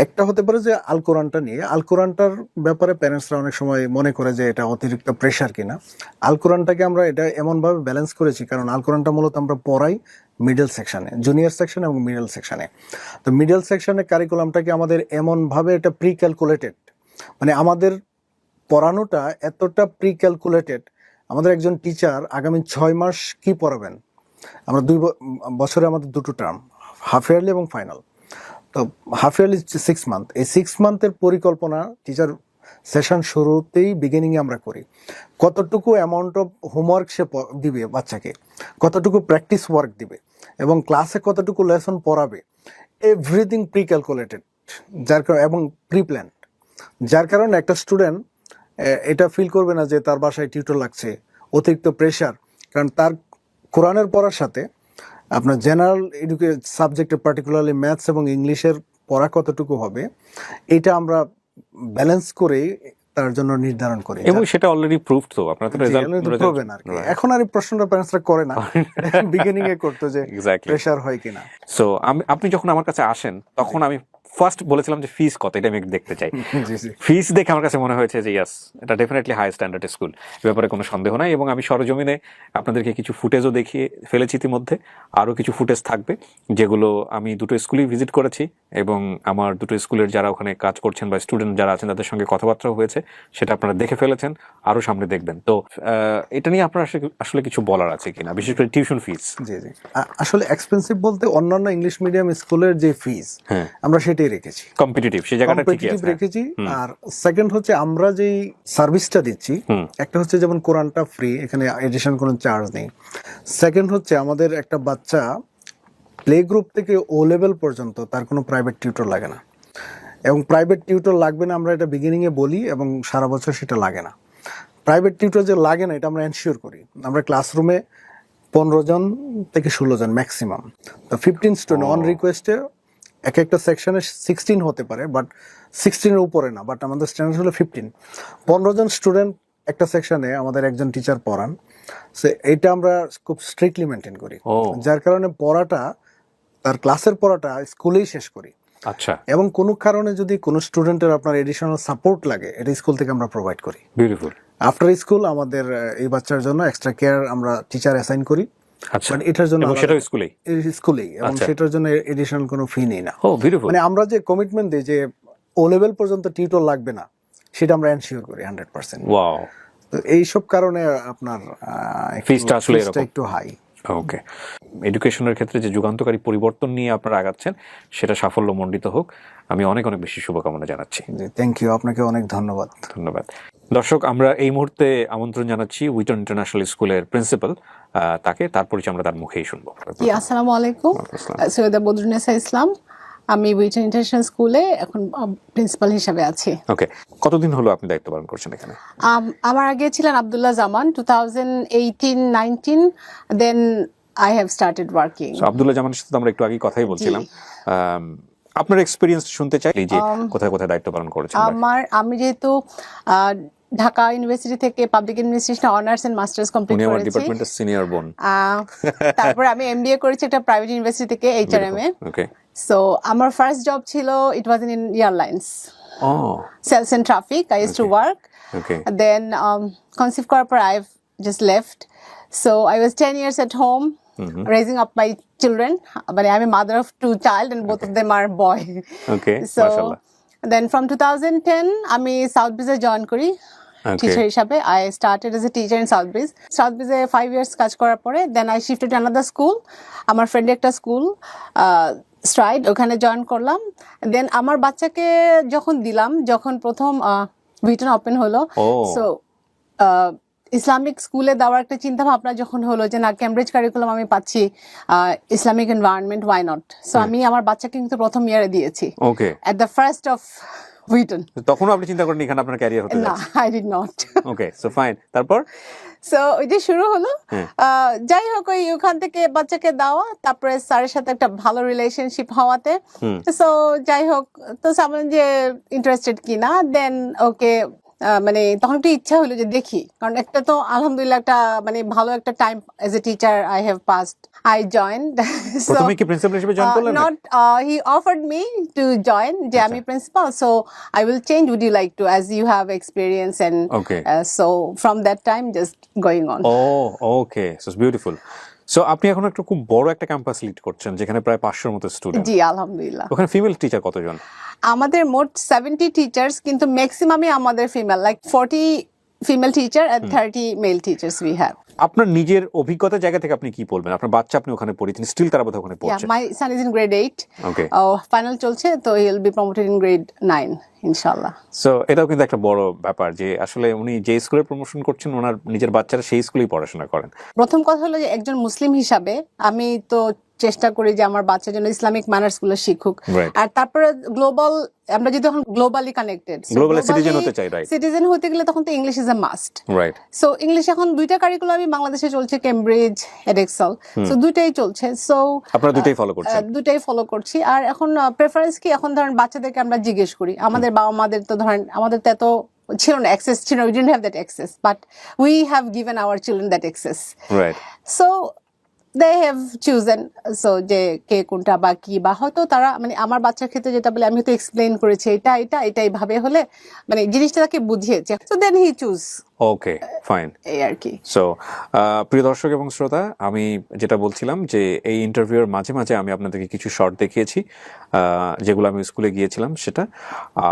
একটা হতে পারে যে আল কোরআনটা নিয়ে, আল কোরআনটার ব্যাপারে প্যারেন্টসরা অনেক সময় মনে করে যে এটা অতিরিক্ত প্রেশার কিনা। আল কোরআনটাকে আমরা এটা এমনভাবে ব্যালেন্স করেছি, কারণ আল কোরআনটা মূলত আমরা পড়াই মিডল সেকশনে, জুনিয়র সেকশনে এবং মিডল সেকশনে। তো মিডল সেকশনের কারিকুলামটাকে আমাদের এমনভাবে এটা প্রি ক্যালকুলেটেড, মানে আমাদের পড়ানোটা এতটা প্রি ক্যালকুলেটেড, আমাদের একজন টিচার আগামী 6 মাস কি পড়াবেন, আমরা 2 বছরে আমাদের 2টো টার্ম, হাফ ইয়ারলি এবং ফাইনাল। তো হাফ ইয়ারলি 6 মান্থ, এই 6 মান্থের পরিকল্পনা টিচার সেশন শুরুতেই বিগিনিংয়ে আমরা করি। কতটুকু অ্যামাউন্ট অফ হোমওয়ার্ক সে দিবে বাচ্চাকে, কতটুকু প্র্যাকটিস ওয়ার্ক দিবে, এবং ক্লাসে কতটুকু লেসন পড়াবে, এভরিথিং প্রি ক্যালকুলেটেড, এবং প্রি প্ল্যান। যার কারণে একটা স্টুডেন্ট এটা ফিল করবে না যে তার বাসায় টিউটর লাগছে, অতিরিক্ত প্রেশার। কারণ তার কোরআনের পড়ার সাথে আপনার জেনারেল সাবজেক্টে, পার্টিকুলারলি ম্যাথস এবং ইংলিশের পড়া কতটুকু হবে, এটা আমরা ব্যালেন্স করে তার জন্য নির্ধারণ করি,
এবং সেটা অলরেডি প্রুভড। তো আপনারা তো রেজাল্ট
প্রুভেন আর কি। এখন আর এই প্রশ্নটা প্যারেন্টসরা করে না, বিগিনিং এ করতে যে প্রেসার হয় কিনা।
সো আপনি যখন আমার কাছে আসেন, তখন আমি ফার্স্ট বলেছিলাম যে ফিস কত, এটা আমি দেখতে চাই। ফিস দেখে আমার কাছে মনে হয়েছে যে ইয়াস, এটা ডেফিনেটলি হাই স্ট্যান্ডার্ড স্কুল, এ ব্যাপারে কোনো সন্দেহ নাই। এবং আমি সরজমিনে আপনাদেরকে কিছু ফুটেজও দেখিয়ে ফেলেছি ইতিমধ্যে, আরও কিছু ফুটেজ থাকবে, যেগুলো আমি 2টো স্কুলেই ভিজিট করেছি, এবং আমার 2টো স্কুলের যারা ওখানে কাজ করছেন বা স্টুডেন্ট যারা আছেন তাদের সঙ্গে কথাবার্তাও হয়েছে, সেটা আপনারা দেখে ফেলেছেন, আরও সামনে দেখবেন। তো এটা নিয়ে আপনার আসলে কিছু বলার আছে কিনা, বিশেষ করে টিউশন ফিস?
জি, আসলে এক্সপেন্সিভ বলতে অন্যান্য ইংলিশ মিডিয়াম স্কুলের যে ফিস, আমরা সেটাই রেখেছি,
কম্পিটিটিভ, সেই জায়গাটা ঠিকই আছে,
রেখেছি। আর সেকেন্ড হচ্ছে আমরা যেই সার্ভিসটা দিচ্ছি, একটা হচ্ছে যেমন কোরআনটা ফ্রি, এখানে এডিশন কোনো চার্জ নেই। সেকেন্ড হচ্ছে আমাদের একটা বাচ্চা প্লে গ্রুপ থেকে ও লেভেল পর্যন্ত তার কোনো প্রাইভেট টিউটর লাগে না, এবং প্রাইভেট টিউটর লাগবে না আমরা এটা বিগিনিংয়ে বলি, এবং সারা বছর সেটা লাগে না। প্রাইভেট টিউটর যে লাগে না এটা আমরা এনশিওর করি। আমরা ক্লাসরুমে 15 জন থেকে 16 জন ম্যাক্সিমাম, তো 15 স্টুডেন্ট অন রিকোয়েস্টে, এক একটা সেকশনে 16 হতে পারে, বাট 16-এর উপরে না, বাট আমাদের স্ট্যান্ডার্ড হলো 15। 15 জন স্টুডেন্ট একটা সেকশনে আমাদের একজন টিচার পড়ান, সো এটা আমরা খুব স্ট্রিক্টলি মেনটেন করি, যার কারণে পড়াটা, তার ক্লাসের পড়াটা স্কুলেই শেষ করি।
আচ্ছা,
এবং কোনো কারণে যদি কোনো স্টুডেন্টের আপনার এডিশনাল সাপোর্ট লাগে, এটা স্কুল থেকে আমরা প্রোভাইড করি।
বিউটিফুল।
আফটার স্কুল আমাদের এই বাচ্চার জন্য এক্সট্রা কেয়ার আমরা টিচার অ্যাসাইন করি, এটার জন্য স্কুলেই, এবং সেটার জন্য এডিশনাল কোনো ফি নেই না। মানে আমরা যে কমিটমেন্ট দিই যে ও লেভেল পর্যন্ত টিউটর লাগবে না, সেটা আমরা এনশিওর করি 100%।
ওয়াও।
তো এইসব কারণে আপনার
ফিসটা আসলে
একটু হাই।
ওকে, এডুকেশনের ক্ষেত্রে যে যুগান্তকারী পরিবর্তন নিয়ে আপনারা আগাচ্ছেন, সেটা সাফল্যমণ্ডিত হোক, আমি অনেক অনেক বেশি শুভকামনা জানাচ্ছি।
থ্যাংক ইউ, আপনাকে অনেক ধন্যবাদ।
দর্শক, আমরা এই মুহূর্তে আমন্ত্রণ জানাচ্ছি উইটন ইন্টারন্যাশনাল স্কুলের প্রিন্সিপাল, তাকে, তার পরিচয় আমরা তার মুখেই শুনবো।
আসসালামু আলাইকুম, সৈয়দা বদরুন্নেসা ইসলাম, আমি উইটন ইন্টারন্যাশনাল স্কুলে এখন প্রিন্সিপাল হিসেবে আছি।
ওকে, কতদিন হলো আপনি দায়িত্ব পালন করছেন এখানে?
আমার আগে ছিলেন Abdullah Zaman, 2018-19, then I have started working.
Abdullah জামানের সাথে আমরা একটু আগে কথাই বলছিলাম, আপনার এক্সপেরিয়েন্স শুনতে চাই, যে কোথায় কোথায় দায়িত্ব পালন করেছেন।
আমি যেহেতু ঢাকা ইউনিভার্সিটি থেকে public administration honours and masters complete করেছি,
ডিপার্টমেন্টের সিনিয়র বোন।
তারপর আমি এমবিএ করেছি একটা প্রাইভেট ইউনিভার্সিটি থেকে, এইচআরএম এ।
ওকে,
সো আমার ফার্স্ট জব ছিল, it was in airlines, sales and traffic. I used to work, then conceive করার পর I just left. So I was 10 years at home, raising up my children. But I'm a mother of 2 children, and both of them are boy.
Okay,
so
mashallah.
Then from 2010 আমি south ব্রিজে join করি teacher হিসাবে। I started as a teacher in South Breeze. South Breeze 5 years কাজ করার পরে then I shifted to another school. আমার ফ্রেন্ডের একটা স্কুল স্ট্রাইড, ওখানে জয়েন করলাম। দেন আমার বাচ্চাকে যখন প্রথম ভিটন ওপেন হলো, সো ইসলামিক স্কুলে দেওয়ার একটা চিন্তা ভাবনা যখন হলো যে না, ক্যামব্রিজ কারিকুলাম আমি পাচ্ছি, Islamic environment, why not. So আমি আমার বাচ্চাকে কিন্তু প্রথম ইয়ারে দিয়েছি,
okay,
at the first of ভিটন।
তখন আপনি চিন্তা করেন এখানে আপনার ক্যারিয়ার হতে
না,
যাচ্ছে?
I did not.
Okay, so fine. তারপর
সো ওই যে শুরু হলো, যাই হোক ওখান থেকে বাচ্চাকে দেওয়া, তারপরে স্যারের সাথে একটা ভালো রিলেশনশিপ হওয়াতে, সো যাই হোক, তো সামনে যে ইন্টারেস্টেড কিনা, দেন ওকে মানে তখন একটু ইচ্ছা হলো যে দেখি, কারণ একটা তো আলহামদুলিল্লাহ একটা মানে ভালো একটা time as a teacher I have passed. I joined.
প্রথমে কি প্রিন্সিপাল হিসেবে জয়েন করলেন?
Not, he offered me to join যে আমি principal, so I will change, would you like to, as you have experience, and
Okay.
So from that time just going on.
Oh, okay, so it's beautiful. So আপনি এখন একটা খুব বড় একটা campus lead করছেন যেখানে প্রায় 500-র মতো স্টুডেন্ট।
জি আলহামদুলিল্লাহ।
ওখানে ফিমেল টিচার কতজন?
আমাদের মোট 70 টিচার্স, কিন্তু ম্যাক্সিমামই আমাদের female, like 40 female teacher and 30 male teachers we have.
আপনার নিজের অভিজ্ঞতার জায়গা থেকে আপনি কি বলবেন? আপনার বাচ্চা আপনি ওখানে পড়িয়েছেন, স্টিল তারা বোধহয় ওখানে
Yeah,
পড়ছে।
my son is in grade 8.
Okay.
Final চলছে, তো he will be promoted in grade 9 ইনশাআল্লাহ।
সো এটাও কিন্তু একটা বড় ব্যাপার যে আসলে উনি যে স্কুলে প্রমোশন করছেন ওনার নিজের বাচ্চারা সেই স্কুলেই পড়াশোনা করেন।
প্রথম কথা হলো যে একজন মুসলিম হিসাবে আমি তো চেষ্টা করি যে আমার বাচ্চা যেন ইসলামিক ম্যানার্স গুলো শিখুক,
Right.
আর তারপরে গ্লোবাল, আমরা যদি এখন গ্লোবালি কানেক্টেড,
Globally citizen হতে চাই, right?
সিটিজেন হতে গেলে তখন তো English is a must.
Right.
So English এখন দুইটা কারিকুলামই বাংলাদেশে চলছে, কেমব্রিজ, এডেক্সেল, সো দুইটাই চলছে। সো
আপনারা দুটোই ফলো করছেন?
দুটাই ফলো করছি। আর এখন প্রেফারেন্স কি, এখন ধরেন বাচ্চাদেরকে আমরা জিজ্ঞেস করি, আমাদের বাবা মাদের তো ধরেন আমাদের তো এত ছিল না, অ্যাক্সেস ছিল, we didn't have that access, but we have given our children that access.
Right.
So they have chosen, so যে কে কোনটা বা কি, বা হয়তো তারা মানে আমার বাচ্চার ক্ষেত্রে যেটা বলে আমি হয়তো এক্সপ্লেন করেছি এটা এইভাবে হলে মানে জিনিসটা তাকে বুঝিয়েছে, so then he choose.
Okay, fine.
এই আর কি।
সো প্রিয় দর্শক এবং শ্রোতা, আমি যেটা বলছিলাম যে এই ইন্টারভিউর মাঝে মাঝে আমি আপনাদেরকে কিছু শর্ট দেখিয়েছি যেগুলো আমি স্কুলে গিয়েছিলাম সেটা।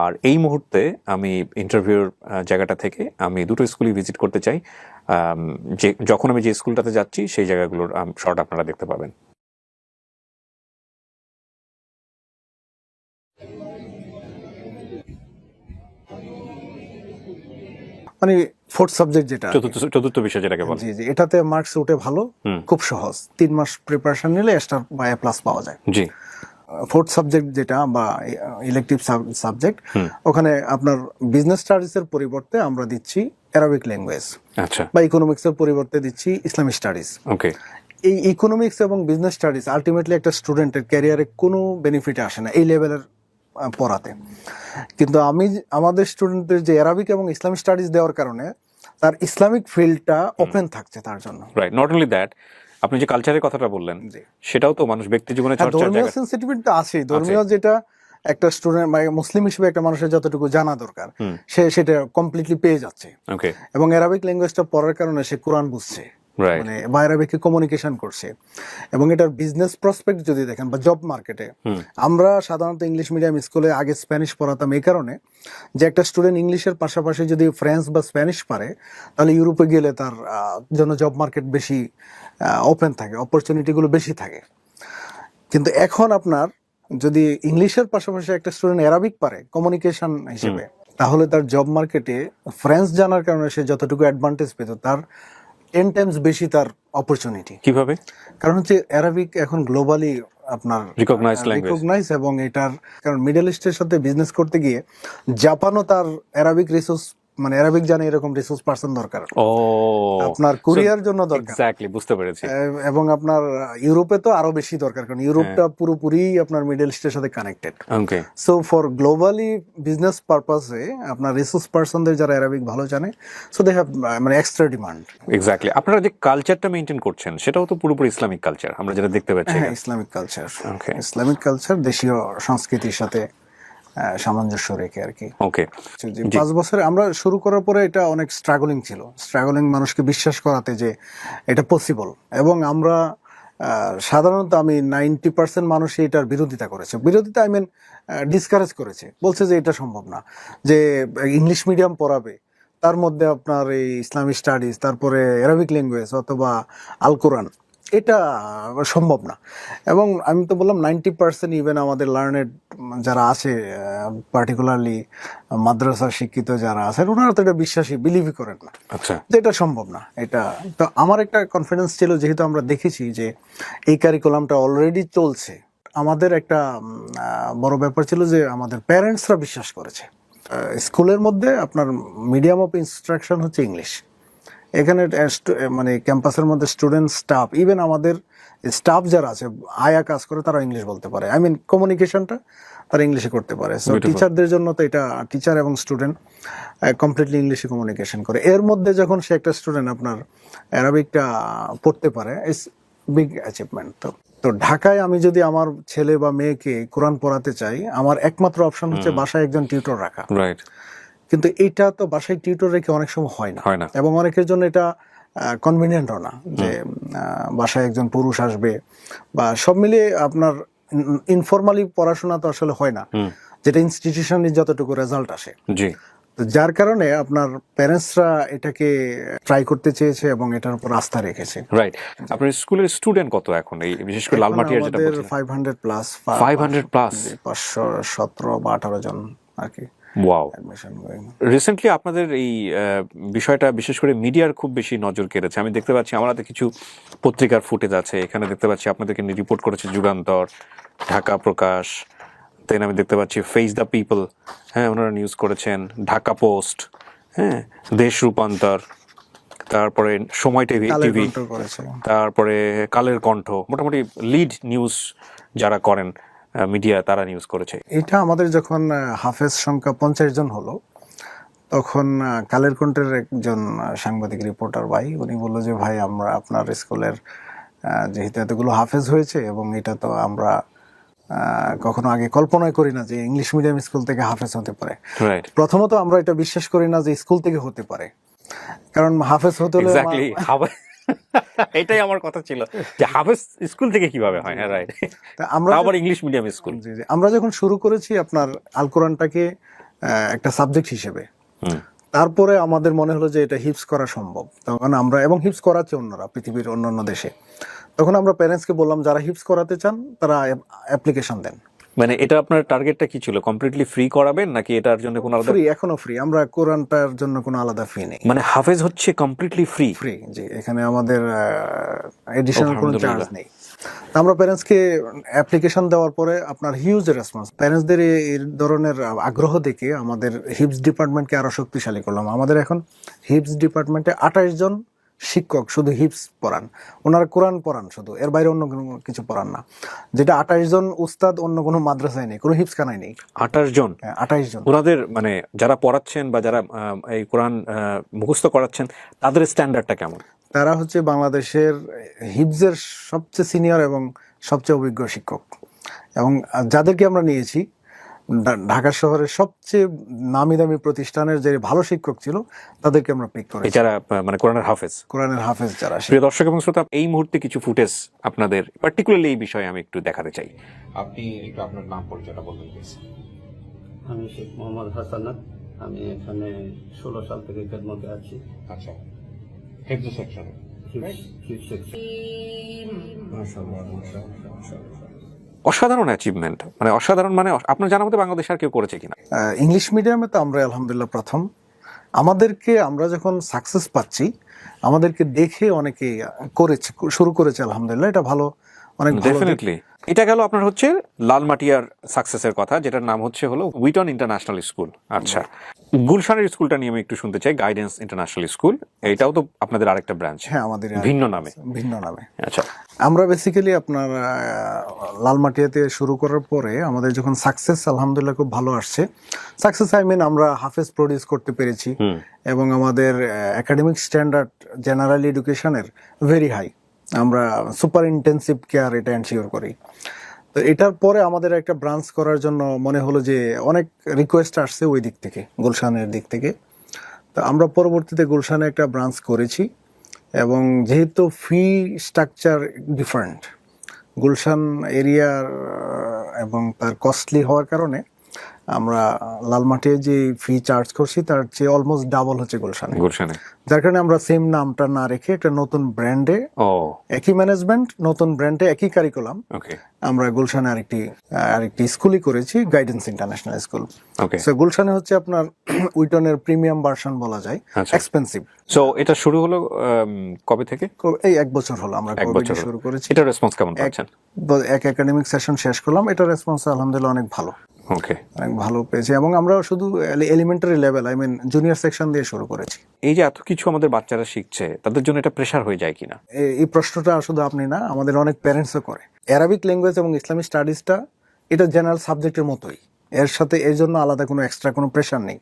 আর এই মুহূর্তে আমি ইন্টারভিউর জায়গাটা থেকে আমি দুটো স্কুলই ভিজিট করতে চাই। যে যখন আমি যে স্কুলটাতে যাচ্ছি সেই জায়গাগুলোর শর্ট আপনারা দেখতে পাবেন।
মানে ফোর্থ সাবজেক্ট যেটা,
চতুর্থ বিষয় যেটাকে বলে,
জি জি, এটাতে মার্কস উঠে ভালো, খুব সহজ, 3 মাস প্রিপারেশন নিলে এক্সট্রা বা এ প্লাস পাওয়া যায়।
জি।
ফোর্থ সাবজেক্ট যেটা বা ইলেকটিভ সাবজেক্ট, ওখানে আপনার বিজনেস স্টাডিজ এর পরিবর্তে আমরা দিচ্ছি অ্যারাবিক ল্যাঙ্গুয়েজ,
আচ্ছা,
বা ইকোনমিক্স এর পরিবর্তে দিচ্ছি ইসলামিক স্টাডিজ।
ওকে।
এই ইকোনমিক্স এবং বিজনেস স্টাডিজ আলটিমেটলি একটা স্টুডেন্টের ক্যারিয়ারে কোনো বেনিফিট আসে না এই লেভেলের পড়াতে, কিন্তু আমাদের স্টুডেন্টদের যে অ্যারাবিক এবং ইসলামিক স্টাডিজ দেওয়ার কারণে তার ইসলামিক ফিল্ডটা ওপেন থাকছে তার জন্য।
রাইট। নট অনলি দ্যাট, আপনি যে কালচারের কথাটা বললেন সেটাও তো মানুষ ব্যক্তি জীবনে চর্চার
ধর্মীয়
জায়গা।
সেন্সিটিভিটি তো আছেই, ধর্মীয় যেটা একটা স্টুডেন্ট মানে মুসলিম হিসেবে একটা মানুষের যতটুকু জানা দরকার সে সেটা কমপ্লিটলি পেয়ে যাচ্ছে।
ওকে।
এবং অ্যারাবিক ল্যাঙ্গুয়েজটা পড়ার কারণে সে কোরআন বুঝছে, মানে বা অ্যারাবিকে কমিউনিকেশন করছে। এবং এটার বিজনেস প্রসপেক্ট যদি দেখেন বা জব মার্কেটে, আমরা সাধারণত ইংলিশ মিডিয়াম স্কুলে আগে স্প্যানিশ পড়াতাম এই কারণে যে একটা স্টুডেন্ট ইংলিশের পাশাপাশি যদি ফ্রেঞ্চ বা স্প্যানিশ পারে তাহলে ইউরোপে গেলে তার জন্য জব মার্কেট বেশি ওপেন থাকে, অপরচুনিটিগুলো বেশি থাকে। কিন্তু এখন আপনার যদি ইংলিশের পাশাপাশি একটা স্টুডেন্ট অ্যারাবিক পারে কমিউনিকেশন হিসেবে, তাহলে তার জব মার্কেটে ফ্রেঞ্চ জানার কারণে সে যতটুকু অ্যাডভান্টেজ পেত তার 10 টাইমস বেশি তার অপরচুনিটি।
কিভাবে?
কারণ হচ্ছে অ্যারাবিক এখন গ্লোবালি আপনার রিকগনাইজ, এবং এটার কারণ মিডল ইস্টের সাথে বিজনেস করতে গিয়ে জাপানও তার অ্যারাবিক রিসোর্স মানে অ্যারাবিক জানে এরকম রিসোর্স পারসন দরকার, আপনার কোরিয়ার জন্য দরকার।
এক্স্যাক্টলি, বুঝতে পেরেছি।
এবং আপনার ইউরোপে তো আরো বেশি দরকার, কারণ ইউরোপটা পুরোপুরি আপনার মিডল ইস্টের সাথে connected.
Okay.
So for globally business পারপাসে আপনার রিসোর্স পারসনদের যারা অ্যারাবিক ভালো জানে, সো দে হ্যাভ মানে এক্সট্রা ডিমান্ড।
এক্স্যাক্টলি। আপনারা যে কালচারটা মেইনটেইন করছেন সেটাও তো পুরোপুরি ইসলামিক কালচার, আমরা যেটা দেখতে পাচ্ছি।
হ্যাঁ, ইসলামিক কালচার, ইসলামিক কালচার দেশীয় সংস্কৃতির সাথে সামঞ্জস্য রেখে আর কি।
ওকে।
5 বছরে আমরা শুরু করার পরে এটা অনেক স্ট্রাগলিং ছিল, মানুষকে বিশ্বাস করাতে যে এটা পসিবল। এবং আমরা সাধারণত আমি 90% মানুষই এটার বিরোধিতা করেছে, বিরোধিতা আই মিন ডিসকারেজ করেছে, বলছে যে এটা সম্ভব না, যে ইংলিশ মিডিয়াম পড়াবে, তার মধ্যে আপনার এই ইসলামিক স্টাডিজ, তারপরে অ্যারাবিক ল্যাঙ্গুয়েজ অথবা আল কোরআন, এটা সম্ভব না। এবং আমি তো বললাম 90% ইভেন আমাদের লার্নেড যারা আছে, পার্টিকুলারলি মাদ্রাসার শিক্ষিত যারা আছেন, ওনারা তো এটা বিলিভই করেন না,
আচ্ছা,
যে এটা সম্ভব না। এটা তো আমার একটা কনফিডেন্স ছিল, যেহেতু আমরা দেখেছি যে এই কারিকুলামটা অলরেডি চলছে। আমাদের একটা বড় ব্যাপার ছিল যে আমাদের প্যারেন্টসরা বিশ্বাস করেছে। স্কুলের মধ্যে আপনার মিডিয়াম অফ ইনস্ট্রাকশন হচ্ছে ইংলিশ। এখানে মানে ক্যাম্পাসের মধ্যে স্টুডেন্ট, স্টাফ, ইভেন আমাদের স্টাফ যারা আছে আয়া কাজ করে, তারা ইংলিশ বলতে পারে। আই মিন কমিউনিকেশনটা তারা ইংলিশে করতে পারে। সো টিচারদের জন্য তো এটা, টিচার এবং স্টুডেন্ট কমপ্লিটলি ইংলিশে কমিউনিকেশন করে। এর মধ্যে যখন সে একটা স্টুডেন্ট আপনার অ্যারাবিকটা পড়তে পারে, ইটস বিগ অ্যাচিভমেন্ট। তো ঢাকায় আমি যদি আমার ছেলে বা মেয়েকে কোরআন পড়াতে চাই, আমার একমাত্র অপশন হচ্ছে বাসায় একজন টিউটর রাখা।
রাইট।
কিন্তু এটা তো বাসায় টিউটর রেখে অনেক সময় হয় না, এবং অনেকের জন্য এটা কনভিনিয়েন্টও না যে বাসায় একজন পুরুষ আসবে, বা সব মিলিয়ে আপনার ইনফরমালি পড়াশোনা তো আসলে হয় না, যেটা ইনস্টিটিউশনে যতটুকু রেজাল্ট আসে।
জি।
তো যার কারণে আপনার প্যারেন্টসরা এটাকে ট্রাই করতে চেয়েছে এবং এটার উপর আস্থা রেখেছে।
রাইট। আপনার স্কুলের স্টুডেন্ট কত এখন, এই বিশেষ করে লালমাটিয়ার যেটা বলছিলেন?
500 প্লাস।
500 প্লাস,
517 বা 18 জন আর কি।
ওয়াও। রিসেন্টলি আপনাদের এই বিষয়টা বিশেষ করে মিডিয়ার খুব বেশি নজর কেড়েছে। আমি দেখতে পাচ্ছি, আমার হাতে কিছু পত্রিকার ফুটেজ আছে, এখানে দেখতে পাচ্ছি আপনাদেরকে রিপোর্ট করেছে যুগান্তর, ঢাকা প্রকাশ, দেন আমি দেখতে পাচ্ছি ফেস দ্য পিপল, হ্যাঁ ওনারা নিউজ করেছেন, ঢাকা পোস্ট, হ্যাঁ দেশ রূপান্তর, তারপরে সময় টিভি, তারপরে কালের কণ্ঠ, মোটামুটি লিড নিউজ যারা করেন মিডিয়া, তারা নিউজ করেছে।
এটা আমাদের যখন হাফেজ সংখ্যা 50 জন হলো, তখন কালের কণ্ঠের একজন সাংবাদিক রিপোর্টার ভাই, উনি বললো যে ভাই, আমরা আপনার স্কুলের যেহেতু এতগুলো হাফেজ হয়েছে, এবং এটা তো আমরা কখনো আগে কল্পনাই করি না যে ইংলিশ মিডিয়াম স্কুল থেকে হাফেজ হতে পারে। প্রথমত আমরা এটা বিশ্বাস করি না যে স্কুল থেকে হতে পারে, কারণ হাফেজ হতে হলে
এটাই আমার কথা ছিল যে হাফেজ স্কুল থেকে কিভাবে হয়। হ্যাঁ রাইট। আমরা আবার ইংলিশ মিডিয়াম স্কুল,
আমরা যখন শুরু করেছি আপনার আল কোরআনটাকে একটা সাবজেক্ট হিসেবে, তারপরে আমাদের মনে হলো যে এটা হিপস করা সম্ভব। তখন আমরা, এবং হিপস করাচ্ছে অন্যরা পৃথিবীর অন্যান্য দেশে, তখন আমরা প্যারেন্টসকে বললাম যারা হিপস করাতে চান তারা অ্যাপ্লিকেশন দেন।
মানে এটা আপনার টার্গেটটা কি ছিল, কমপ্লিটলি ফ্রি করাবেন নাকি এটার জন্য কোনো আলাদা?
ফ্রি, এখনো ফ্রি। আমরা কোরআনটার জন্য কোনো আলাদা ফি নেই,
মানে হাফেজ হচ্ছে কমপ্লিটলি ফ্রি।
ফ্রি, জি। এখানে আমাদের এডিশনাল কোনো চার্জ নেই। আমরা প্যারেন্টসকে অ্যাপ্লিকেশন দেওয়ার পরে আপনার হিউজ রেসপন্স, প্যারেন্টসদের এই ধরনের আগ্রহ দেখে আমাদের হিপস ডিপার্টমেন্টকে আরো শক্তিশালী করলাম। আমাদের এখন হিপস ডিপার্টমেন্টে 28 জন শিক্ষক শুধু হিপস পড়ান, ওনারা কোরআন পড়ান শুধু, এর বাইরে অন্য কোনো কিছু পড়ান না। যেটা 28 জন উস্তাদ অন্য কোনো মাদ্রাসায় নেই, কোনো হিপস খানায় নেই।
28 জন?
28 জন।
ওনাদের মানে যারা পড়াচ্ছেন বা যারা এই কোরআন মুখস্থ করাচ্ছেন, তাদের স্ট্যান্ডার্ডটা কেমন?
তারা হচ্ছে বাংলাদেশের হিপসের সবচেয়ে সিনিয়র এবং সবচেয়ে অভিজ্ঞ শিক্ষক, এবং যাদেরকে আমরা নিয়েছি ঢাকা শহরের সবচেয়ে নামি দামি প্রতিষ্ঠানের যে ভালো শিক্ষক ছিল, তাদেরকে আমরা পিক করেছি,
যারা মানে কোরআনের হাফেজ যারা।
প্রিয়
দর্শক এবং শ্রোতা, এই মুহূর্তে কিছু ফুটেজ আপনাদের পার্টিকুলারলি এই বিষয়ে আমি একটু দেখাতে চাই। আপনি একটু আপনার নাম পরিচয়টা বলবেন প্লিজ?
আমি শেখ মোহাম্মদ হাসানাত, আমি এখানে 16 সাল থেকে খেদমতে আছি।
আচ্ছা, হিফজ সেকশনে। অসাধারণ অ্যাচিভমেন্ট, মানে অসাধারণ, মানে আপনার জানা মতে বাংলাদেশ আর কেউ করেছে কিনা?
ইংলিশ মিডিয়ামে তো আমরা আলহামদুলিল্লাহ প্রথম। আমাদেরকে, আমরা যখন সাকসেস পাচ্ছি, আমাদেরকে দেখে অনেকে করেছে, শুরু করেছে, আলহামদুলিল্লাহ, এটা ভালো, অনেক ভালো।
ডেফিনেটলি। এটা গেল আপনার হচ্ছে লালমাটিয়ার সাকসেসের কথা, যেটার নাম হলো উইটন ইন্টারন্যাশনাল স্কুল। আচ্ছা, গুলশানের স্কুলটা নিয়ে আমি একটু শুনতে চাই, গাইডেন্স ইন্টারন্যাশনাল স্কুল। এটাও তো আপনাদের আরেকটা ব্রাঞ্চ?
হ্যাঁ, আমাদের
ভিন্ন নামে। আচ্ছা,
আমরা বেসিক্যালি আপনার লালমাটিয়াতে শুরু করার পরে আমাদের যখন সাকসেস আলহামদুলিল্লাহ খুব ভালো আসছে, সাকসেস আই মিন আমরা হাফেজ প্রডিউস করতে পেরেছি, এবং আমাদের একাডেমিক স্ট্যান্ডার্ড জেনারেল এডুকেশনের ভেরি হাই। আমরা সুপার ইন্টেন্সিভ কেয়ার এটা এনশিওর করি। তো এটার পরে আমাদের একটা ব্রাঞ্চ করার জন্য মনে হলো যে অনেক রিকোয়েস্ট আসছে ওই দিক থেকে, গুলশানের দিক থেকে। তো আমরা পরবর্তীতে গুলশানে একটা ব্রাঞ্চ করেছি, এবং যেহেতু ফি স্ট্রাকচার ডিফারেন্ট গুলশান এরিয়ার এবং তার কস্টলি হওয়ার কারণে আমরা লালমাটিয়ে যে ফি চার্জ করছি তার চেয়ে অলমোস্ট ডাবল হচ্ছে গুলশানে। যার কারণে আমরা সেম নামটা না রেখে একটা নতুন ব্র্যান্ডে, একই ম্যানেজমেন্ট, নতুন ব্র্যান্ডে একই কারিকুলাম আমরা গুলশানে আরেকটি স্কুলই করেছি, গাইডেন্স ইন্টারন্যাশনাল স্কুল। সো গুলশানে হচ্ছে আপনার উইটনের প্রিমিয়াম ভার্সন বলা যায়, এক্সপেন্সিভ।
সো এটা শুরু হলো কবে থেকে?
এই 1 বছর হলো আমরা শুরু করেছি।
এটা রেসপন্স কেমন পাচ্ছেন?
এক একাডেমিক সেশন শেষ করলাম, এটা রেসপন্স আলহামদুলিল্লাহ অনেক ভালো। অনেক ভালো পেয়েছি এবং আমরা শুধু এলিমেন্টারি লেভেল, জুনিয়র সেকশন দিয়ে শুরু করেছি।
এই যে এত কিছু আমাদের বাচ্চারা শিখছে, তাদের জন্য এটা প্রেসার হয়ে যায় কিনা?
এই প্রশ্নটা শুধু আপনি না, আমাদের অনেক প্যারেন্টসও করে। অ্যারাবিক ল্যাঙ্গুয়েজ এবং ইসলামিক স্টাডিজটা এটা জেনারেল সাবজেক্টের মতোই, এর সাথে এর জন্য আলাদা কোনো এক্সট্রা কোনো প্রেশার নেই।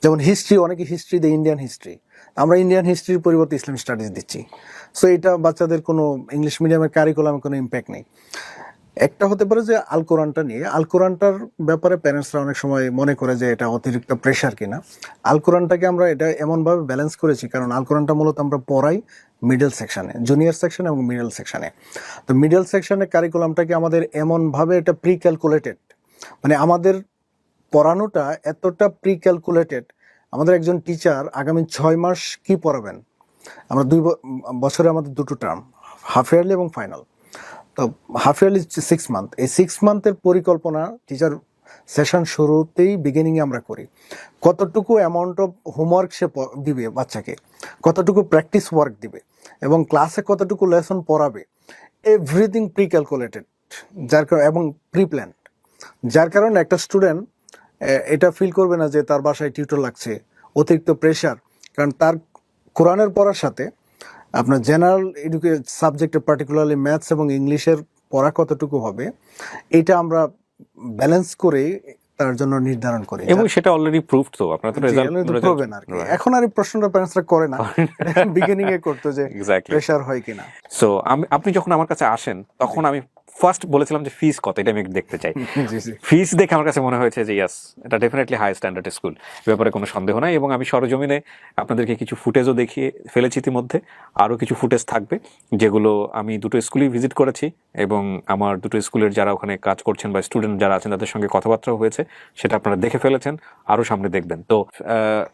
যেমন হিস্ট্রি, অনেকে হিস্ট্রি দেয় ইন্ডিয়ান হিস্ট্রি, আমরা ইন্ডিয়ান হিস্ট্রির পরিবর্তে ইসলামিক স্টাডিজ দিচ্ছি। সো এটা বাচ্চাদের কোনো ইংলিশ মিডিয়ামের কারিকুলামে কোনো ইম্প্যাক্ট নেই। একটা হতে পারে যে আল কোরআনটা নিয়ে, আল কোরআনটার ব্যাপারে প্যারেন্টসরা অনেক সময় মনে করে যে এটা অতিরিক্ত প্রেশার কিনা। আল কোরআনটাকে আমরা এটা এমনভাবে ব্যালেন্স করেছি, কারণ আল কোরআনটা মূলত আমরা পড়াই মিডল সেকশনে, জুনিয়র সেকশন এবং মিডল সেকশনে। তো মিডল সেকশনের কারিকুলামটাকে আমাদের এমনভাবে এটা প্রি ক্যালকুলেটেড, মানে আমাদের পড়ানোটা এতটা প্রি ক্যালকুলেটেড, আমাদের একজন টিচার আগামী 6 মাস কি পড়াবেন, আমরা 2 বছরে আমাদের 2টো টার্ম, হাফ ইয়ারলি এবং ফাইনাল। তো হাফ ইয়ারলি 6 মান্থ, এই 6 মান্থের পরিকল্পনা টিচার সেশন শুরুতেই বিগিনিংয়ে আমরা করি। কতটুকু অ্যামাউন্ট অফ হোমওয়ার্ক সে দিবে বাচ্চাকে, কতটুকু প্র্যাকটিস ওয়ার্ক দিবে এবং ক্লাসে কতটুকু লেসন পড়াবে, এভরিথিং প্রি ক্যালকুলেটেড এবং প্রি প্ল্যান্ড। যার কারণে একটা স্টুডেন্ট এটা ফিল করবে না যে তার বাসায় টিউটর লাগছে, অতিরিক্ত প্রেশার। কারণ তার কোরআনের পড়ার সাথে আপনার জেনারেল সাবজেক্টে পার্টিকুলারলি ম্যাথস এবং ইংলিশের পড়া কতটুকু হবে, এটা আমরা ব্যালেন্স করে তার জন্য নির্ধারণ করি
এবং সেটা অলরেডি প্রুভড। তো আপনারা তো রেজাল্ট
প্রুভেন আর কি। এখন আর এই প্রশ্নটা প্যারেন্টসরা করে না, বিগিনিং এ করতে যে প্রেসার হয় কিনা।
সো আপনি যখন আমার কাছে আসেন তখন আমি ফার্স্ট বলেছিলাম যে ফিস কত, এটা আমি দেখতে চাই। ফিস দেখে আমার কাছে মনে হয়েছে যে ইয়াস, এটা ডেফিনেটলি হাই স্ট্যান্ডার্ড স্কুল, ব্যাপারে কোনো সন্দেহ নাই। এবং আমি সরজমিনে আপনাদেরকে কিছু ফুটেজও দেখিয়ে ফেলেছি ইতিমধ্যে, আরও কিছু ফুটেজ থাকবে যেগুলো আমি 2টো স্কুলই ভিজিট করেছি এবং আমার 2টো স্কুলের যারা ওখানে কাজ করছেন বা স্টুডেন্ট যারা আছেন তাদের সঙ্গে কথাবার্তাও হয়েছে, সেটা আপনারা দেখে ফেলেছেন, আরও সামনে দেখবেন। তো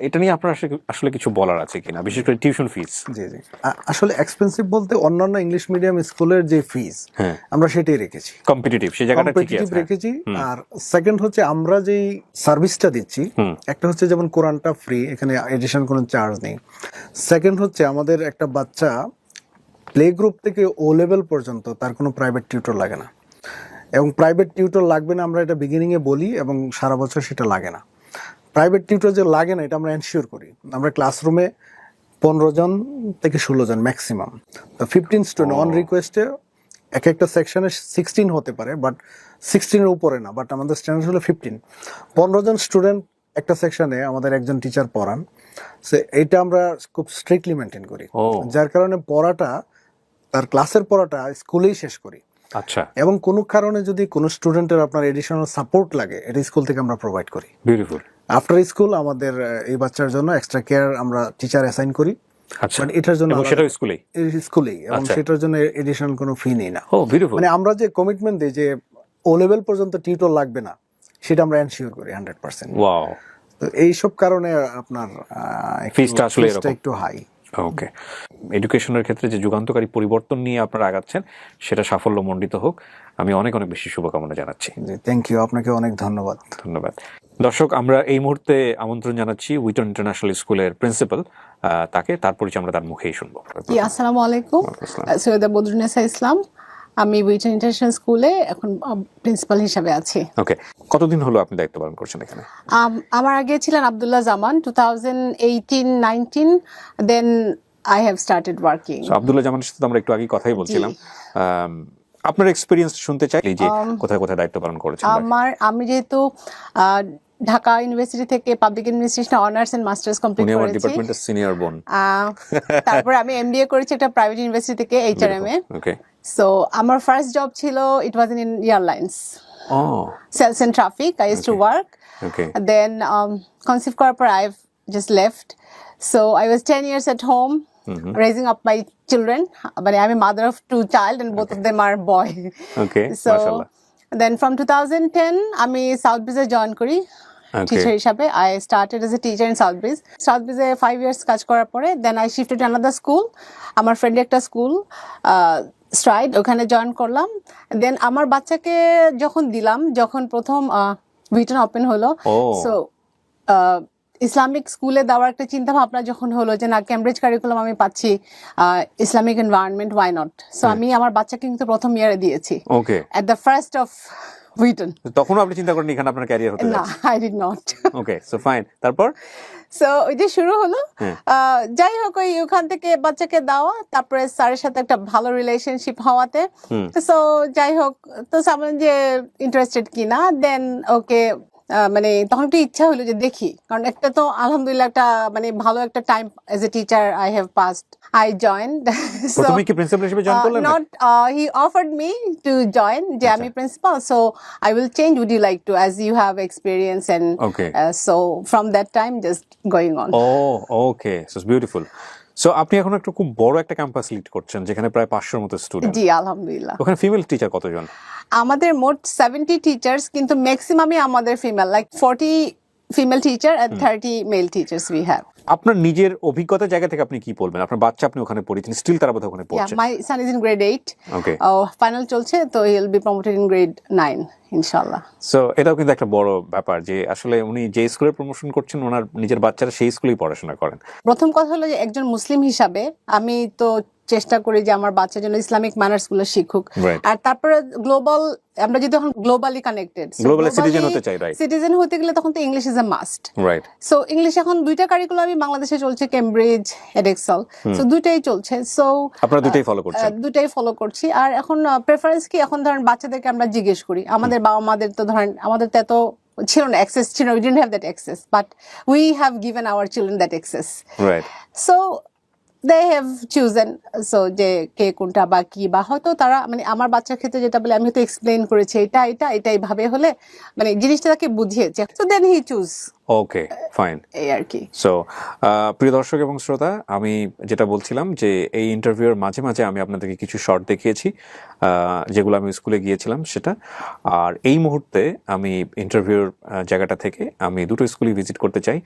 এটা নিয়ে আপনার আসলে কিছু বলার আছে কিনা, বিশেষ করে টিউশন ফিস?
জি আসলে এক্সপেন্সিভ বলতে অন্যান্য ইংলিশ মিডিয়াম স্কুলের যে ফিস আমরা সেটাই রেখেছি,
কম্পিটিটিভ সেই জায়গাটা ঠিকই আছে
রেখেছি। আর সেকেন্ড হচ্ছে আমরা যেই সার্ভিসটা দিচ্ছি, একটা হচ্ছে যেমন কোরআনটা ফ্রি, এখানে এডিশন কোনো চার্জ নেই। সেকেন্ড হচ্ছে আমাদের একটা বাচ্চা প্লে গ্রুপ থেকে ও লেভেল পর্যন্ত তার কোনো প্রাইভেট টিউটর লাগে না, এবং প্রাইভেট টিউটর লাগবে না আমরা এটা বিগিনিং এ বলি, এবং সারা বছর সেটা লাগে না। প্রাইভেট টিউটর যে লাগে না এটা আমরা এনশিওর করি। আমরা ক্লাসরুমে 15 জন থেকে 16 জন ম্যাক্সিমাম, তো 15 স্টুডেন্ট অন রিকোয়েস্টে। এক একটা সেকশনে 16 হতে পারে, বাট 16-এর উপরে না, বাট আমাদের স্ট্যান্ডার্ড হলো 15। 15 জন স্টুডেন্ট একটা সেকশনে আমাদের একজন টিচার পড়ান, সে এইটা আমরা খুব স্ট্রিক্টলি মেনটেন করি। যার কারণে পড়াটা, তার ক্লাসের পড়াটা স্কুলেই শেষ করি।
আচ্ছা,
এবং কোনো কারণে যদি কোনো স্টুডেন্টের আপনার এডিশনাল সাপোর্ট লাগে, এটা স্কুল থেকে আমরা প্রোভাইড করি।
বিউটিফুল।
আফটার স্কুল আমাদের এই বাচ্চার জন্য এক্সট্রা কেয়ার আমরা টিচার অ্যাসাইন করি।
আচ্ছা,
এটার জন্য
সেটাও স্কুলেই,
এবং সেটার জন্য এডিশনাল কোনো ফি নেই না।
মানে
আমরা যে কমিটমেন্ট দিই যে ও লেভেল পর্যন্ত টিউটর লাগবে না, সেটা আমরা এনশিওর করি 100%।
ওয়াও।
তো এইসব কারণে আপনার
ফিসটা আসলে
একটু হাই।
ওকে, এডুকেশনের ক্ষেত্রে যে যুগান্তকারী পরিবর্তন নিয়ে আপনারা আগাচ্ছেন সেটা সাফল্যমণ্ডিত হোক, আমি অনেক অনেক বেশি শুভকামনা জানাচ্ছি।
থ্যাংক ইউ, আপনাকে অনেক ধন্যবাদ।
দর্শক, আমরা এই মুহূর্তে আমন্ত্রণ জানাচ্ছি উইটন ইন্টারন্যাশনাল স্কুলের প্রিন্সিপাল, তার পরিচয় আমরা তার মুখেই শুনবো।
আসসালামু আলাইকুম, সৈয়দা বদরুন্নেসা ইসলাম, আমি উইটন ইন্টারন্যাশনাল স্কুলে এখন প্রিন্সিপাল হিসাবে আছি।
ওকে, কতদিন হলো আপনি দায়িত্ব পালন করছেন এখানে?
আমার আগে ছিলেন আব্দুল্লাহ জামান, 2018-19, দেন I have started working.
Abdullah জামানের সাথে আমরা একটু আগে কথাই বলছিলাম। আপনার এক্সপেরিয়েন্স শুনতে চাই, যে কোথায় কোথায় দায়িত্ব পালন করেছেন।
আমি যেহেতু ঢাকা ইউনিভার্সিটি থেকে public administration honours and masters complete করেছি,
ডিপার্টমেন্টের সিনিয়র বোন।
তারপর আমি এমবিএ করেছি একটা প্রাইভেট ইউনিভার্সিটি থেকে HRM এ।
ওকে,
সো আমার ফার্স্ট জব ছিল, it was in airlines, sales and traffic. I used to work.
Okay.
Then conceive করার পর I've just left. So I was 10 years at home. raising up my children. But I'm a mother of 2 child and both of them are boy.
Okay,
So
mashallah.
then from 2010 আমি south ব্রিজে join করি teacher হিসাবে। I started as a teacher in South Breeze. South Breeze 5 years কাজ করার পরে then I shifted to another school. আমার ফ্রেন্ডের একটা স্কুল স্ট্রাইড, ওখানে জয়েন করলাম। দেন আমার বাচ্চাকে যখন প্রথম উইটন ওপেন হলো, সো ইসলামিক স্কুলে দেওয়ার একটা চিন্তা ভাবনা যখন হলো যে না, ক্যামব্রিজ কারিকুলাম আমি পাচ্ছি, Islamic environment, why not. So আমি আমার বাচ্চাকে কিন্তু প্রথম ইয়ারে দিয়েছি,
okay,
at the first of উইটন।
তখন আপনি চিন্তা করেন এখানে আপনার ক্যারিয়ার হতে
না,
যাচ্ছে?
I did not.
Okay, so fine. তারপর
সো ওই যে শুরু হলো, যাই হোক ওখান থেকে বাচ্চাকে দেওয়া, তারপরে স্যারের সাথে একটা ভালো রিলেশনশিপ হওয়াতে, সো যাই হোক, তো সামনে যে ইন্টারেস্টেড কিনা, দেন ওকে মানে তখন একটু ইচ্ছা হলো যে দেখি, কারণ একটা তো আলহামদুলিল্লাহ একটা মানে ভালো একটা time as a teacher I have passed. I joined.
প্রথমে কি প্রিন্সিপাল হিসেবে জয়েন করলেন?
Not, he offered me to join, যে আমি principal, so I will change, would you like to, as you have experience, and so from that time just going on.
Okay, so it's beautiful. So আপনি এখন একটা খুব বড় একটা campus lead করছেন, যেখানে প্রায় 500-র মতো স্টুডেন্ট।
জি, আলহামদুলিল্লাহ।
ওখানে ফিমেল টিচার কতজন?
আমাদের মোট 70 টিচার্স, কিন্তু ম্যাক্সিমামই আমাদের female, like 40 female teacher and 30 male teachers we have.
আপনার নিজের অভিজ্ঞতার জায়গা থেকে আপনি কি বলবেন? আপনার বাচ্চা, আপনি ওখানে পড়েছেন, স্টিল তারা বোধহয় ওখানে পড়ছে।
My son is in grade 8,
okay,
final চলছে, তো he will be promoted in grade 9 ইনশাআল্লাহ।
সো এটাও কিন্তু একটা বড় ব্যাপার যে আসলে উনি যে স্কুলে প্রমোশন করছেন, ওনার নিজের বাচ্চারা সেই স্কুলেই পড়াশোনা করেন।
প্রথম কথা হলো যে একজন মুসলিম হিসাবে আমি তো চেষ্টা করি যে আমার বাচ্চার জন্য ইসলামিক ম্যানার্স গুলো শিখুক, আর তারপরে গ্লোবাল, আমরা যদি এখন গ্লোবালি কানেক্টেড,
গ্লোবাল সিটিজেন হতে চাই, রাইট?
সিটিজেন হতে গেলে তখন তো English is a must,
right?
So English এখন 2টা কারিকুলামই বাংলাদেশে চলছে, কেমব্রিজ, এডেক্সেল, সো 2টাই চলছে। সো
আপনারা দুটোই ফলো করছেন?
2টাই ফলো করছি। আর এখন প্রেফারেন্স কি, এখন ধরেন বাচ্চাদেরকে আমরা জিজ্ঞেস করি, আমাদের বাবা মাদের তো ধরেন আমাদের তো এত ছিল না, অ্যাক্সেস ছিল, we didn't have that access, but we have given our children that access,
right?
So they have chosen, so যে কে কোনটা বা কি, বা হয়তো তারা মানে আমার বাচ্চার ক্ষেত্রে যেটা বলে আমি তো এক্সপ্লেইন করেছি, এটাই ভাবে হলে মানে জিনিসটা তাকে বুঝিয়েছে, so then he choose।
Okay, fine,
এই আর কি।
সো প্রিয় দর্শক এবং শ্রোতা, আমি যেটা বলছিলাম যে এই ইন্টারভিউর মাঝে মাঝে আমি আপনাদেরকে কিছু শর্ট দেখিয়েছি, যেগুলো আমি স্কুলে গিয়েছিলাম সেটা। আর এই মুহূর্তে আমি ইন্টারভিউর জায়গাটা থেকে আমি দুটো স্কুলই ভিজিট করতে চাই,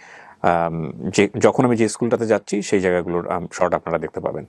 যে যখন আমি যে স্কুলটাতে যাচ্ছি সেই জায়গাগুলোর শর্ট আপনারা দেখতে পাবেন।